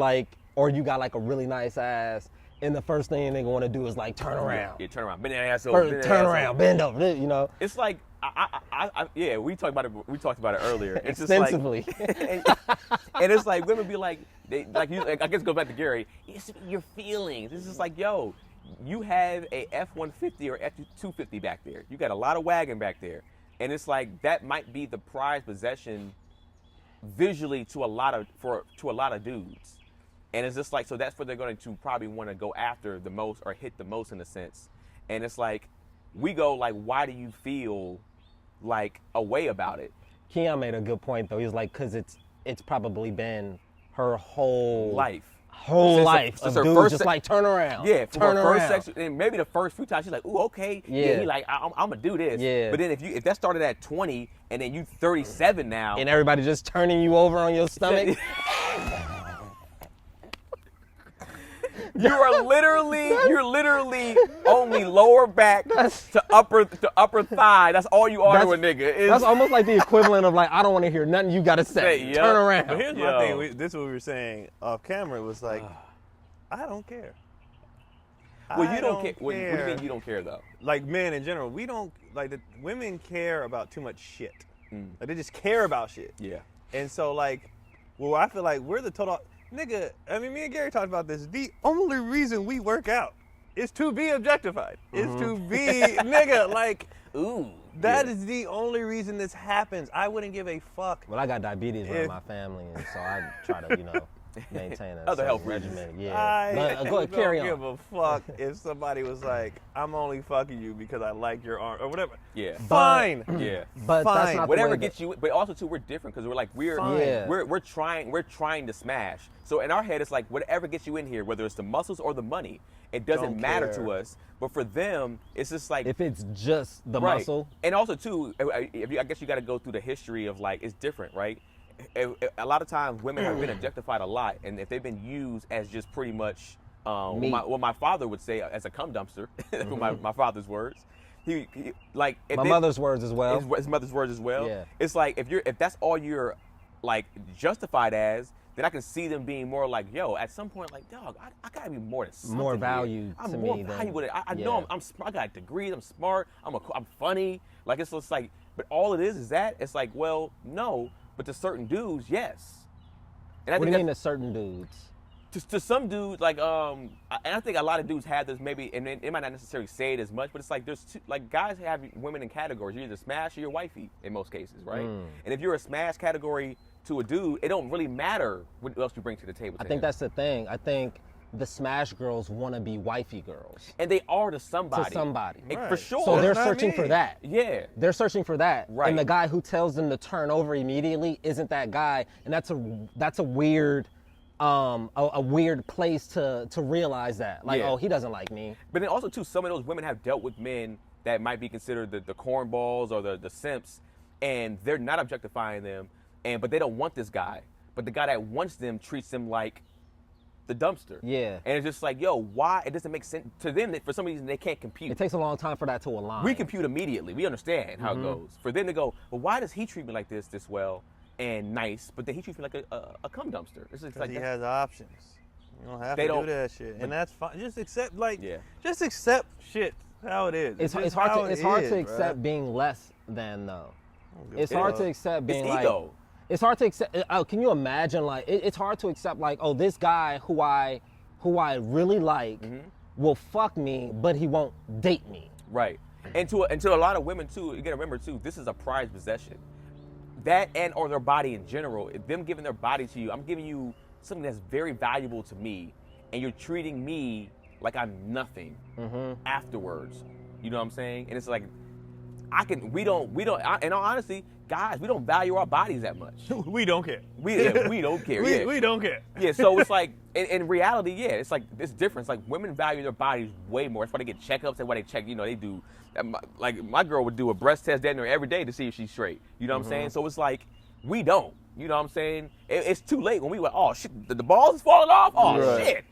you got like a really nice ass, and the first thing a nigga want to do is like turn around. Yeah, turn around, bend that ass over. Turn around, bend over. You know. It's like we talked about it. We talked about it earlier. It's extensively. Just like, and it's like women be like, I guess go back to Gary. It's your feelings. It's just like, yo, you have a F-150 or F-250 back there. You got a lot of wagon back there. And it's like that might be the prized possession visually to a lot of dudes. And it's just like, so that's what they're going to probably want to go after the most or hit the most in a sense. And it's like, we go like, why do you feel like a way about it? Keon made a good point though. He's like, cause it's probably been her whole life. Since her first just like turn around. Yeah, turn her around. First sex, and maybe the first few times she's like, ooh, okay. Yeah, he like, I'm gonna do this. Yeah. But then if that started at 20 and then you 37 now. And everybody just turning you over on your stomach. You're literally only lower back to upper thigh. That's all you are to a nigga. That's almost like the equivalent of like, I don't want to hear nothing you gotta say. Turn around. But here's my thing. This is what we were saying off camera. It was like, I don't care. Well, you don't care. What do you mean you don't care though? Like men in general, we don't like the women care about too much shit. Like they just care about shit. Yeah. And so like, well, I feel like we're the total nigga. I mean, me and Gary talked about this. The only reason we work out is to be objectified. Is to be nigga. Like, Ooh. that is the only reason this happens. I wouldn't give a fuck. Well, I got diabetes in my family, and so I try to, maintain a Other health regimen. Yeah. I Go ahead, carry on. don't give a fuck if somebody was like, I'm only fucking you because I like your arm or whatever. Yeah. Fine. Yeah. But Fine. that's not Whatever the way gets you, but also too, we're different because we're like Fine. we're trying to smash. So in our head, it's like whatever gets you in here, whether it's the muscles or the money, it doesn't Don't matter care. to us. But for them, it's just like If it's just the right. muscle. And also too, I guess you got to go through the history of like it's different, right? A lot of times women have been objectified a lot, and if they've been used as just pretty much what my father would say as a cum dumpster, my father's words. He like if My mother's words as well. his mother's words as well. Yeah. It's like if that's all you're like justified as, then I can see them being more like, yo, at some point, like, dog, I gotta be more than something. More here. value I'm to more me than- valuable. I yeah. know I'm smart. I got degrees. I'm smart. I'm funny. Like it's like, but all it is that it's like, well, no, but to certain dudes, yes. And I What do think you mean to certain dudes? to some dudes, like, and I think a lot of dudes have this maybe, and they might not necessarily say it as much, but it's like there's two, like guys have women in categories. You're either smash or you're wifey in most cases, right? And if you're a smash category to a dude, it don't really matter what else you bring to the table. I think that's the thing. I think the smash girls want to be wifey girls. and they are to somebody. To somebody. And Right. for sure. So they're That's not searching me. for that. yeah. They're searching for that. Right. And the guy who tells them to turn over immediately isn't that guy. And that's a weird a weird place to realize that. Like, Yeah. oh, he doesn't like me. But then also too, some of those women have dealt with men that might be considered the cornballs or the simps, and they're not objectifying them, but they don't want this guy. But the guy that wants them treats them like the dumpster. Yeah. And it's just like, yo, why? It doesn't make sense to them. For some reason, they can't compute. It takes a long time for that to align. We compute immediately. We understand how it goes. For them to go, well, why does he treat me like this well and nice, but then he treats me like a cum dumpster? It's just like he that's- has options. You don't have They to don't- do that shit, but- and that's fine. Just accept, Yeah. just accept shit how it is. It's just hard how to it it's hard is, to bruh. accept being less than though. give a It's hard to fuck. accept being like ego. It's hard to accept. Oh, can you imagine? Like, it's hard to accept. Like, oh, this guy who I really like will fuck me, but he won't date me. Right. And to a lot of women too, you gotta remember too, this is a prized possession. That and or their body in general, if them giving their body to you, I'm giving you something that's very valuable to me, and you're treating me like I'm nothing afterwards. You know what I'm saying? And it's like, in all honesty, guys, we don't value our bodies that much. We don't care. We don't care. yeah. We don't care. Yeah, so it's like, in reality, yeah, it's like, it's different. It's like women value their bodies way more. That's why they get checkups and why they check, they do, like my girl would do a breast test down there every day to see if she's straight. You know what I'm saying? So it's like, we don't. You know what I'm saying? It's too late when we went, oh shit, the balls is falling off? Oh Right. shit.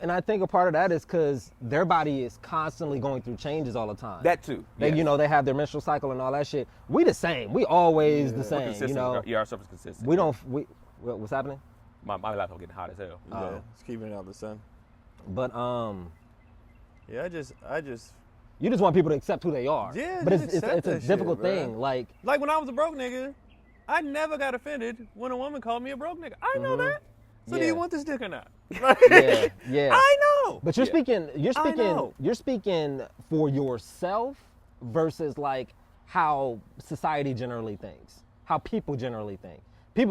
And I think a part of that is because their body is constantly going through changes all the time. That too. They, yes. they have their menstrual cycle and all that shit. We the same. We always the We're same. consistent. Yeah, our stuff is consistent. We don't. What's happening? My laptop getting hot as hell. Yeah, it's keeping it out of the sun. But Yeah, I just you just want people to accept who they are. Yeah, but just it's accept a that shit, difficult bruh. thing. Like when I was a broke nigga, I never got offended when a woman called me a broke nigga. I know that. So do Yeah. you want this dick or not? yeah. I know. But you're speaking. know. You're speaking for yourself versus like how society generally thinks, how people generally think.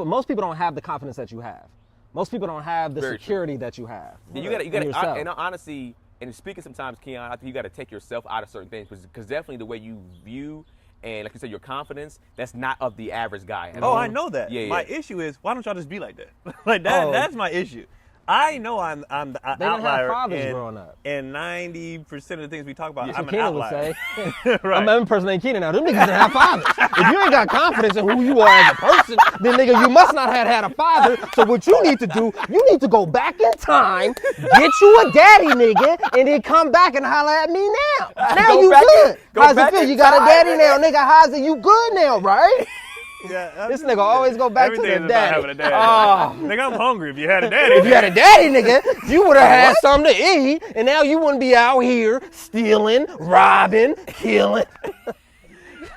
Most people don't have the confidence that you have. Most people don't have the Very true. security that you have. Yeah, you in got yourself. and honestly, and speaking sometimes, Keon, I think you got to take yourself out of certain things because definitely the way you view and like you said, your confidence, that's not of the average guy. at Oh, all. I know that. Yeah, My yeah. issue is, why don't y'all just be like that? Like that. Oh. That's my issue. I know I'm the They didn't have outlier. fathers growing up. And 90% of the things we talk about, That's I'm what an Keenan would outlier. say. Right. I'm an person named Keenan now. Them niggas didn't have fathers. If you ain't got confidence in who you are as a person, then nigga, you must not have had a father. So what you need to do, you need to go back in time, get you a daddy nigga, and then come back and holler at me now. Now Go you back good. in- go How's it back feel? in You got a time, daddy now, nigga. How's it? You good now, right? Yeah, This nigga always go back to Everything the is about daddy. having a daddy. Oh. Nigga, I'm hungry. If you had a daddy, If you had a daddy, nigga, you would have had something to eat, and now you wouldn't be out here stealing, robbing, killing.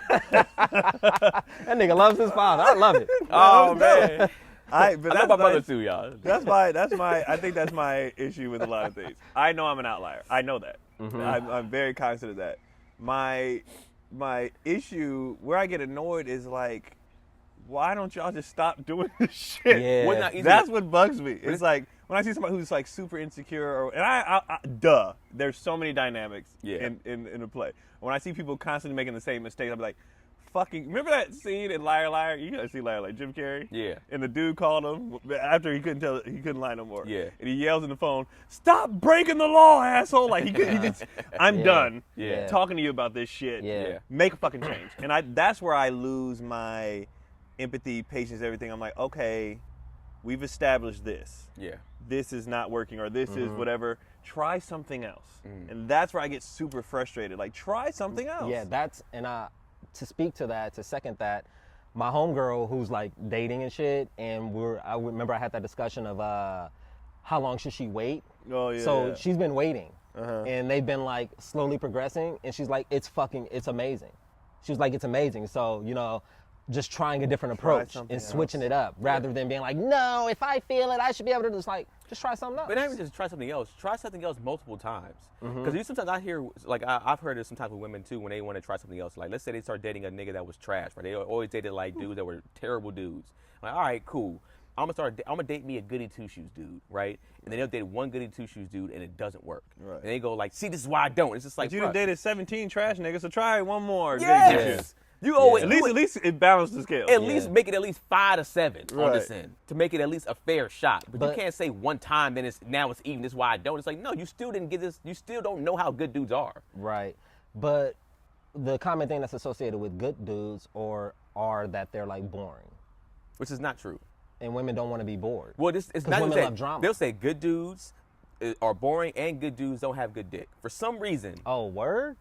That nigga loves his father. I love it. Oh man. But I that's love my brother too, y'all. I think that's my issue with a lot of things. I know I'm an outlier. I know that. I'm very cognizant of that. My issue where I get annoyed is like, why don't y'all just stop doing this shit? Yeah. That's what bugs me. It's like when I see somebody who's like super insecure, there's so many dynamics in the play. When I see people constantly making the same mistakes, I'm like, fucking, remember that scene in Liar Liar? You gotta see Liar Liar, Jim Carrey? Yeah. And the dude called him after he couldn't lie no more. Yeah. And he yells in the phone, "Stop breaking the law, asshole!" Like I'm done talking to you about this shit. Yeah. Make a fucking change. And that's where I lose my empathy, patience, everything. I'm like, okay, we've established this. Yeah. This is not working, or this is whatever. Try something else. And that's where I get super frustrated. Like, try something else. Yeah, to speak to that, to second that, my homegirl who's like dating and shit, and I remember I had that discussion of how long should she wait? Oh yeah. So she's been waiting, and they've been like slowly progressing, and she's like, it's amazing. She was like, it's amazing. So just trying a different approach and switching it up rather than being like, no, if I feel it, I should be able to just try something else. But not even just try something else. Try something else multiple times. Because sometimes I hear, like, I've heard of some type of women too when they want to try something else. Like, let's say they start dating a nigga that was trash, right? They always dated like dudes that were terrible dudes. Like, all right, cool. I'm gonna date me a goody two shoes dude, right? And then they'll date one goody two shoes dude, and it doesn't work. Right. And they go like, see, this is why I don't. It's just like, but you done dated 17 trash niggas, so try one more. Yes. Goody two shoes. You always at least it balanced the scale. At least make it at least 5 to 7 on this end to make it at least a fair shot. But you can't say one time then now it's even. This is why I don't. It's like, no, you still didn't get this. You still don't know how good dudes are. Right. But the common thing that's associated with good dudes are that they're like boring, which is not true. And women don't want to be bored. Well, it's not women love drama. They'll say good dudes are boring and good dudes don't have good dick for some reason. Oh, word.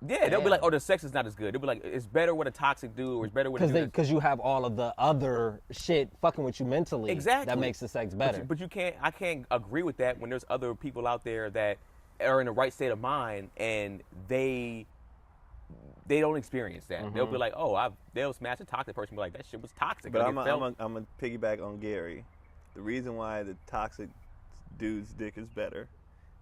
Yeah, they'll be like, oh, the sex is not as good. They'll be like, it's better with a toxic dude, or it's better with a dude. Because you have all of the other shit fucking with you mentally. Exactly. That makes the sex better. But I can't agree with that when there's other people out there that are in the right state of mind and they don't experience that. They'll be like, oh, they'll smash a toxic person and be like, that shit was toxic. But I'm a piggyback on Gary. The reason why the toxic dude's dick is better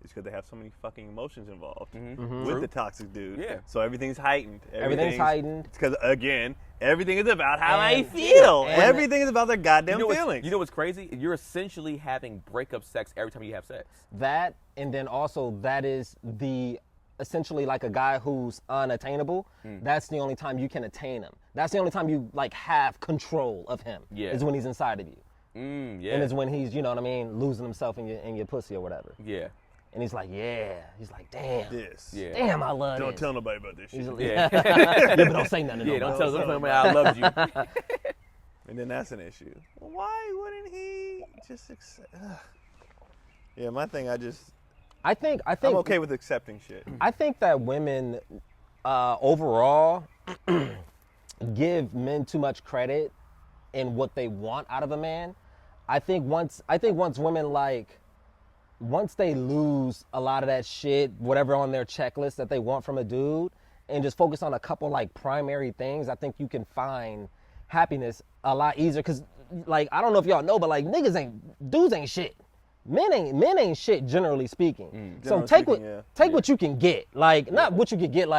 is because they have so many fucking emotions involved with the toxic dude. Yeah. So everything's heightened. Everything's heightened. Because, again, everything is about how they feel. Everything is about their goddamn feelings. You know what's crazy? You're essentially having breakup sex every time you have sex. That, and then also that is essentially like a guy who's unattainable. That's the only time you can attain him. That's the only time you have control of him. Yeah. Is when he's inside of you. Yeah. And it's when he's, you know what I mean, losing himself in your pussy or whatever. Yeah. And he's like, yeah. He's like, damn. This. Yeah. Damn, I love Don't tell nobody about this shit. Yeah. But don't say nothing to nobody. Don't tell somebody I love you. And then that's an issue. Well, why wouldn't he just accept? Yeah, my thing, I think I'm okay with accepting shit. I think that women overall give men too much credit in what they want out of a man. I think once women once they lose a lot of that shit, whatever on their checklist that they want from a dude, and just focus on a couple primary things, I think you can find happiness a lot easier. Cause I don't know if y'all know, but dudes ain't shit. Men ain't shit, generally speaking. So take what you can get. Not what you could get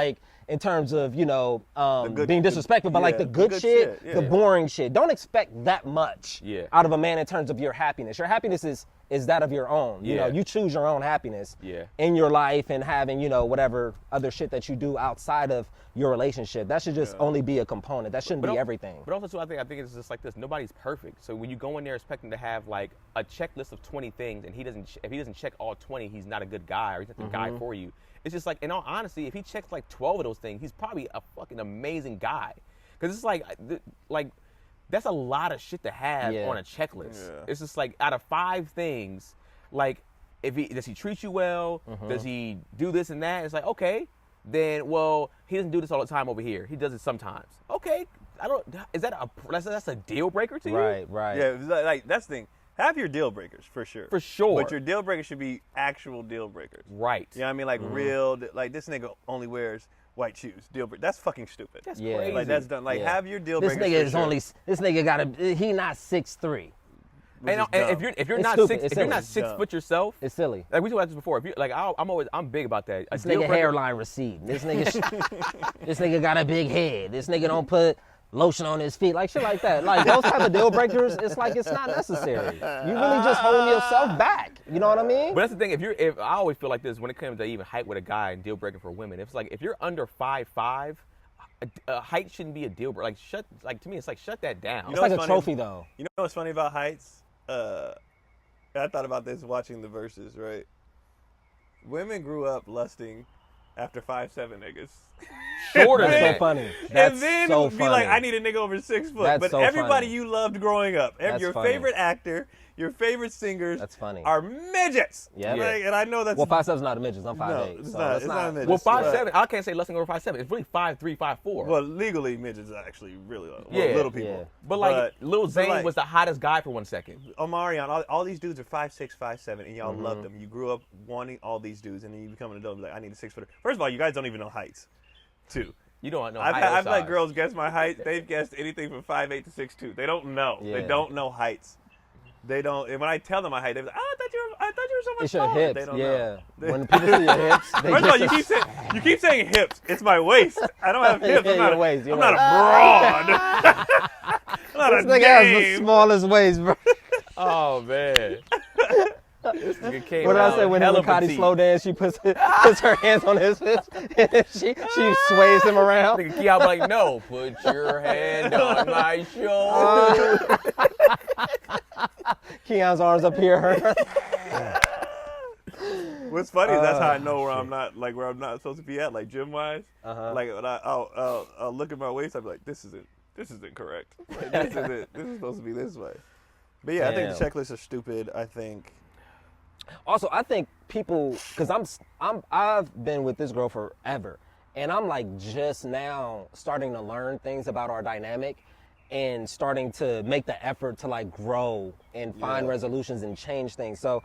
in terms of, being disrespectful, but the good shit, the boring shit. Don't expect that much out of a man in terms of your happiness. Your happiness is that of your own. You choose your own happiness in your life and having, whatever other shit that you do outside of your relationship. That should just only be a component. That shouldn't be everything. But also, too, I think it's just like this. Nobody's perfect. So when you go in there expecting to have a checklist of 20 things, and if he doesn't check all 20, he's not a good guy, or he's not the guy for you. It's just in all honesty, if he checks 12 of those things, he's probably a fucking amazing guy. Because it's that's a lot of shit to have on a checklist. Yeah. It's just out of 5 things, does he treat you well? Does he do this and that? It's okay, then he doesn't do this all the time over here. He does it sometimes. Okay, that's a deal breaker to you? Right. Yeah, that's the thing. Have your deal breakers for sure. For sure. But your deal breakers should be actual deal breakers. Right. You know what I mean? Like real, like this nigga only wears white shoes. Deal breaker. That's fucking stupid. That's crazy. Like that's done. Like have your deal this breakers. This nigga is this nigga he not 6'3". And if you're not stupid. if you're not 6 foot yourself, it's silly. Like we talked about this before. If you like, I'm big about that. This nigga hairline receding. This nigga got a big head. This nigga don't put lotion on his feet, like shit like that. Like those type of deal breakers, it's like it's not necessary. You really just hold yourself back. You know what I mean? But that's the thing. If I always feel like this when it comes to even height with a guy and deal breaking for women. It's like if you're under 5'5", height shouldn't be a deal breaker. Like to me, it's like shut that down. It's like a trophy though. You know what's funny about heights? I thought about this watching the verses, right? Women grew up lusting after 5'7" niggas. Shorter than That's so funny. That's and then so be funny. like, I need a nigga over 6 foot. That's but so everybody funny. you loved growing up, That's your funny. favorite actor, your favorite singers That's funny. are midgets. Yeah. Like, and I know that's... Well, 5'7's not a midget. I'm 5'8". No, it's so not. it's Not a midget. Well, Right. 5'7", I can't say lusting over 5'7". It's really 5'3", 5'4". Well, legally, midgets are actually really low. Yeah. Little people. Yeah. But like Lil Zane like- was the hottest guy for 1 second. Omarion, all these dudes are 5'6", 5'7", and y'all loved them. You grew up wanting all these dudes, and then you become an adult and be like, I need a 6 footer. First of all, you guys don't even know heights, too. You don't know. I've let girls guess my height. They've guessed anything from 5'8" to 6'2". They don't know. Yeah. They don't know heights. They don't. And when I tell them my height, they're like, "Oh, I thought you were so much It's your taller." hips. They don't Yeah. know. When people see your hips, they First of all, just you keep saying hips. It's my waist. I don't have hips. Yeah, I'm not, your waist, your I'm not waist. a broad. I'm not This a nigga has the dame. smallest waist, bro. Oh man. This nigga came What did I say out when hella Makati petite. slow dance? She puts her hands on his hips and she sways him around. Nigga Key out like, no, put your hand on my shoulder. Keon's arms up here. What's funny is that's how I know where I'm not supposed to be at, like gym wise. Like when I'll look at my waist, I'll be like, this isn't correct. Like, this is supposed to be this way. But yeah, I think the checklists are stupid. I think. Also, I think people, because I've been with this girl forever, and I'm like just now starting to learn things about our dynamic and starting to make the effort to like grow and find resolutions and change things. So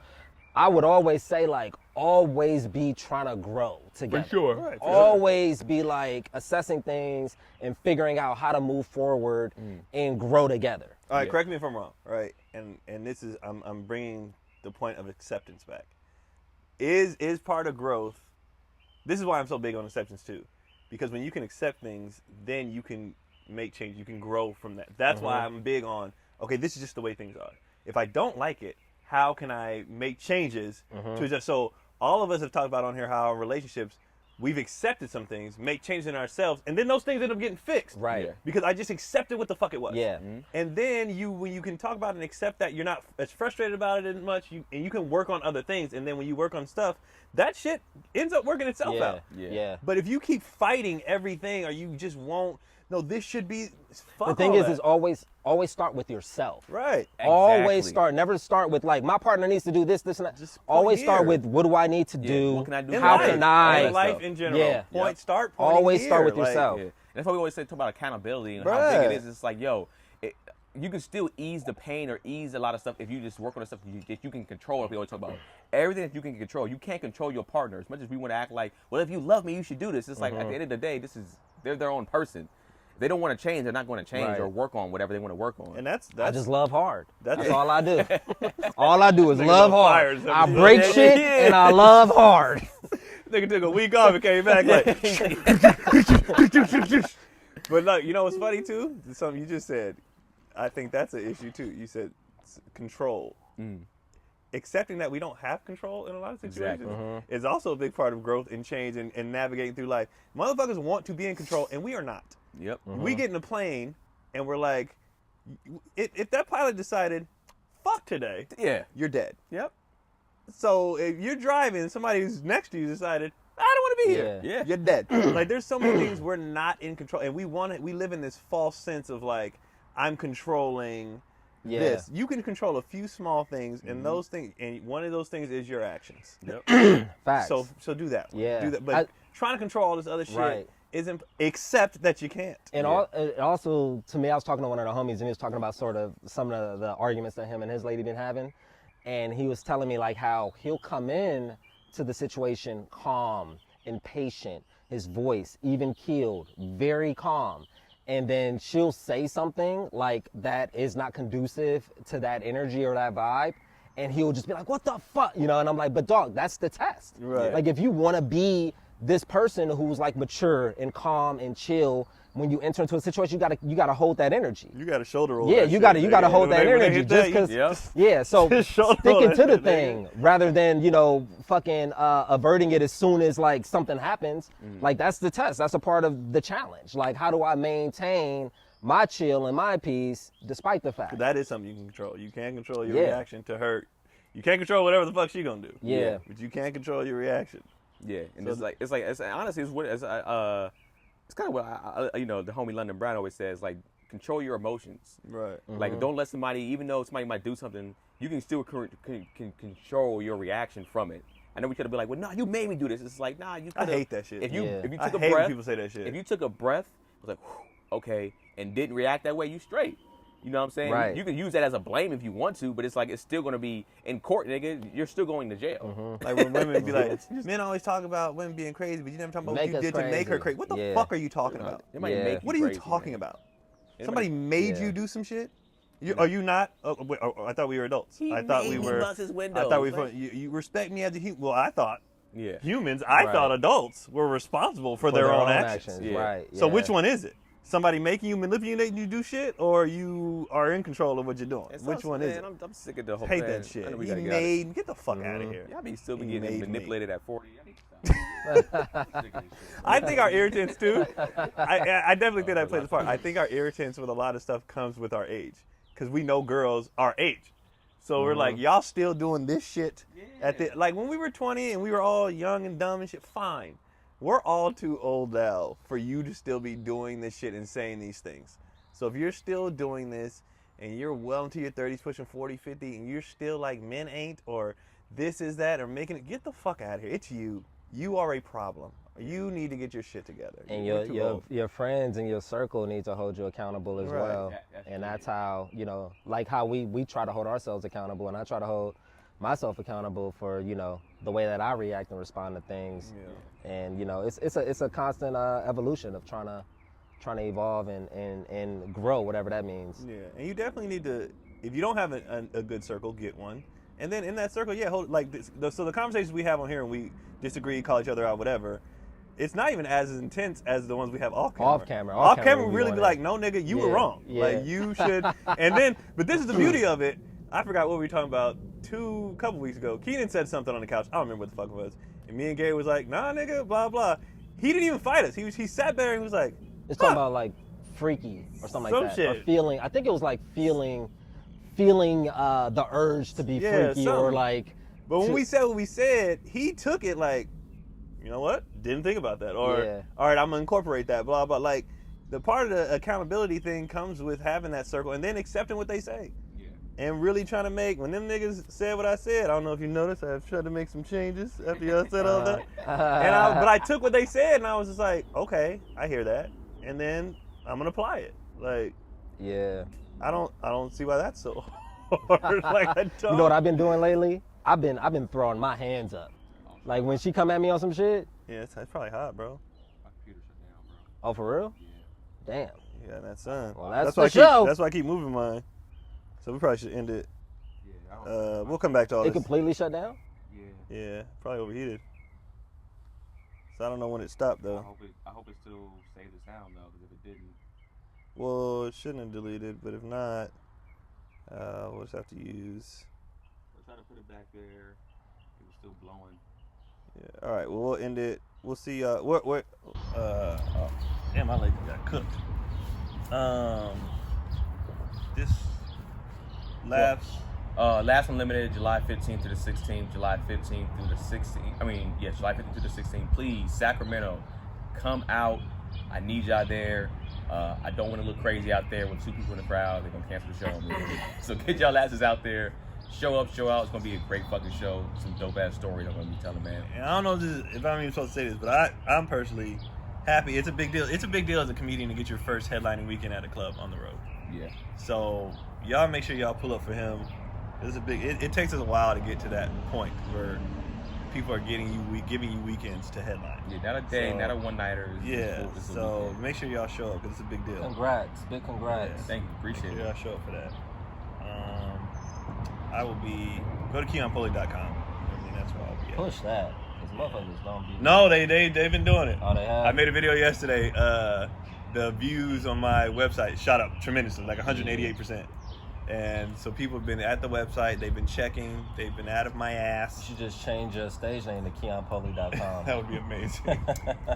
I would always say like always be trying to grow together. For sure. Right, Always be like assessing things and figuring out how to move forward and grow together. All right, correct me if I'm wrong. Right, and this is I'm bringing the point of acceptance back. Is part of growth. This is why I'm so big on acceptance too, because when you can accept things, then you can make change. You can grow from that. That's why I'm big on. Okay, this is just the way things are. If I don't like it, how can I make changes to adjust? So all of us have talked about on here how our relationships, we've accepted some things, make changes in ourselves, and then those things end up getting fixed. Right. Yeah. Because I just accepted what the fuck it was. Yeah. And then when you can talk about it and accept that, you're not as frustrated about it as much, and you can work on other things. And then when you work on stuff, that shit ends up working itself out. Yeah. But if you keep fighting everything, or you just won't, no, this should be. Fuck The thing all is that. always start with yourself. Right. Always Exactly. never start with like my partner needs to do this, and that. Just Always point start here. with what do I need to do? What can I do? In How life, can I? in life in general. Yeah. Point. Start. Pointing Always here. start with Like, yourself. Yeah. That's why we always say talk about accountability and how Bruh. big it is. It's like, yo, you can still ease the pain or ease a lot of stuff if you just work on the stuff that you can control. Like we always talk about everything that you can control. You can't control your partner as much as we want to act like, well, if you love me, you should do this. It's like at the end of the day, they're their own person. If they don't want to change, they're not going to change or work on whatever they want to work on. And that's I just love hard. That's That's all I do. All I do is Nigga's love on fire hard. or I something. break Yeah, shit and I love hard. Nigga took a week off and came back like. But look, you know what's funny too? Something you just said. I think that's an issue too. You said control. Accepting that we don't have control in a lot of situations is also a big part of growth and change and navigating through life. Motherfuckers want to be in control, and we are not. Yep. We get in a plane, and we're like, if that pilot decided, fuck today, Yeah. you're dead. Yep. So if you're driving, somebody who's next to you decided, I don't want to be here. Yeah. You're dead. Like there's so many things we're not in control, and we live in this false sense of like I'm controlling this. You can control a few small things, and those things, and one of those things is your actions. Yep. Facts. So do that. Yeah. Do that. But trying to control all this other shit Right. isn't, except that you can't. And also, to me, I was talking to one of the homies, and he was talking about sort of some of the arguments that him and his lady been having. And he was telling me like how he'll come in to the situation calm and patient, his voice even keeled, very calm. And then she'll say something like that is not conducive to that energy or that vibe. And he'll just be like, what the fuck? You know, and I'm like, but dog, that's the test. Right. Like if you want to be this person who's like mature and calm and chill, when you enter into a situation, you gotta hold that energy. You gotta shoulder roll. Yeah, that you shit. gotta hold that energy just because. So sticking to the thing rather than fucking averting it as soon as like something happens. Like that's the test. That's a part of the challenge. Like how do I maintain my chill and my peace despite the fact that is something you can control. You can't control your reaction to her. You can't control whatever the fuck she gonna do. Yeah. But you can't control your reaction. Yeah, and so it's honestly it's kind of what the homie London Brown always says, like control your emotions. Right. Like don't let somebody, even though somebody might do something, you can still can control your reaction from it. I know we could have been like, well, no, you made me do this. It's like, nah, you. I hate that shit. If you took a hate breath, when people say that shit. If you took a breath, it was like, okay, and didn't react that way, you straight. You know what I'm saying? Right. You can use that as a blame if you want to, but it's like it's still going to be in court, nigga. You're still going to jail. Like when women be like, men always talk about women being crazy, but you never talk about what you did to make her crazy. What the fuck are you talking about? What are you talking about? Somebody made you do some shit? Are you not? I thought we were adults. I thought we were. Bust his window. I thought we were. You respect me as a human. Well, I thought. Yeah. Humans. I thought adults were responsible for their own actions. Yeah. Right. So which one is it? Somebody making you, manipulating you do shit, or you are in control of what you're doing? Which one is it? I'm sick of the whole hate that shit. Get the fuck out of here. Y'all be still be getting manipulated at 40. I think our irritants too. I definitely think that plays a part. I think our irritants with a lot of stuff comes with our age, because we know girls our age. So we're like, y'all still doing this shit at the, like when we were 20 and we were all young and dumb and shit. Fine. We're all too old now for you to still be doing this shit and saying these things. So if you're still doing this and you're well into your 30s, pushing 40, 50, and you're still like men ain't, or this is that, or making it, get the fuck out of here. It's you. You are a problem. You need to get your shit together. And your friends and your circle need to hold you accountable as well. And that's how, like how we try to hold ourselves accountable, and I try to hold myself accountable for, the way that I react and respond to things. And it's a constant evolution of trying to evolve and grow, whatever that means. Yeah, and you definitely need to, if you don't have a good circle, get one. And then in that circle, hold like this. So the conversations we have on here and we disagree, call each other out, whatever, it's not even as intense as the ones we have off camera. Off camera, we really be like, no, nigga, you were wrong. Like you should. And then, but this is the beauty of it. I forgot what we were talking about a couple weeks ago. Keenan said something on the couch. I don't remember what the fuck it was. And me and Gabe was like, nah, nigga, blah, blah. He didn't even fight us. He sat there and was like, it's talking about like freaky or something like that. Shit. Or feeling, I think it was like feeling the urge to be freaky or like. But when we said what we said, he took it like, you know what? Didn't think about that. Or, all right, I'm going to incorporate that, blah, blah. Like, the part of the accountability thing comes with having that circle and then accepting what they say. And really trying to make, when them niggas said what I said, I don't know if you noticed, I've tried to make some changes after y'all said all that. But I took what they said and I was just like, okay, I hear that. And then I'm gonna apply it. Like, I don't see why that's so hard. Like, I don't. You know what I've been doing lately? I've been throwing my hands up. Like when she come at me on some shit. Yeah, it's probably hot, bro. My computer shut down, bro. Oh, for real? Yeah. Damn. Yeah, that's son. Well, that's the show. That's why I keep moving mine. So we probably should end it. Yeah, we'll come back to all this. It completely shut down? Yeah, probably overheated. So I don't know when it stopped though. I hope it still saved the sound though, because if it didn't. Well, it shouldn't have deleted, but if not, we'll just have to use. I tried to put it back there. It was still blowing. Yeah. All right. Well, we'll end it. We'll see. What? Damn, my leg got cooked. This. Laughs Unlimited, July 15th through the 16th, July 15th through the 16th. July 15th through the 16th. Please, Sacramento, come out. I need y'all there. I don't want to look crazy out there with 2 people in the crowd. They're going to cancel the show on me. So get y'all asses out there. Show up, show out. It's going to be a great fucking show. Some dope-ass stories I'm going to be telling, man. And I don't know if I'm even supposed to say this, but I'm personally happy. It's a big deal. It's a big deal as a comedian to get your first headlining weekend at a club on the road. Yeah. So y'all make sure y'all pull up for him. It's a big. It takes us a while to get to that point where people are giving you weekends to headline. Yeah, not a day, not a one-nighter. Yeah. So make sure y'all show up because it's a big deal. Congrats, big congrats. Yeah, thank you, appreciate it. Y'all show up for that. I will be go to KeonPoli.com. I mean, that's where I'll be at. Push that, because motherfuckers don't be. No, they've been doing it. Oh, they have. I made a video yesterday. The views on my website shot up tremendously, like 188%. And so people have been at the website. They've been checking. They've been out of my ass. You should just change your stage name to KeonPoli.com. That would be amazing.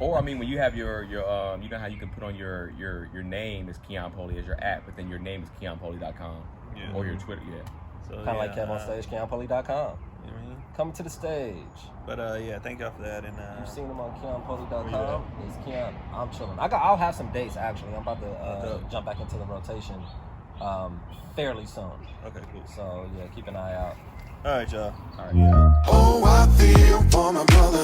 Or I mean, when you have your you know how you can put on your name is Keon Poli as your app, but then your name is KeonPoli.com. Yeah. Or your Twitter, yeah. So, Kind of like Kev on stage, KeonPoli.com. You know what I mean? Coming to the stage. But yeah, thank y'all for that. And You've seen him on KeonPoli.com. It's Keon. I'm chilling. I'll have some dates actually. I'm about to jump back into the rotation fairly soon. Okay, cool. So yeah, keep an eye out. All right, y'all. All right. Oh, I feel for my brother.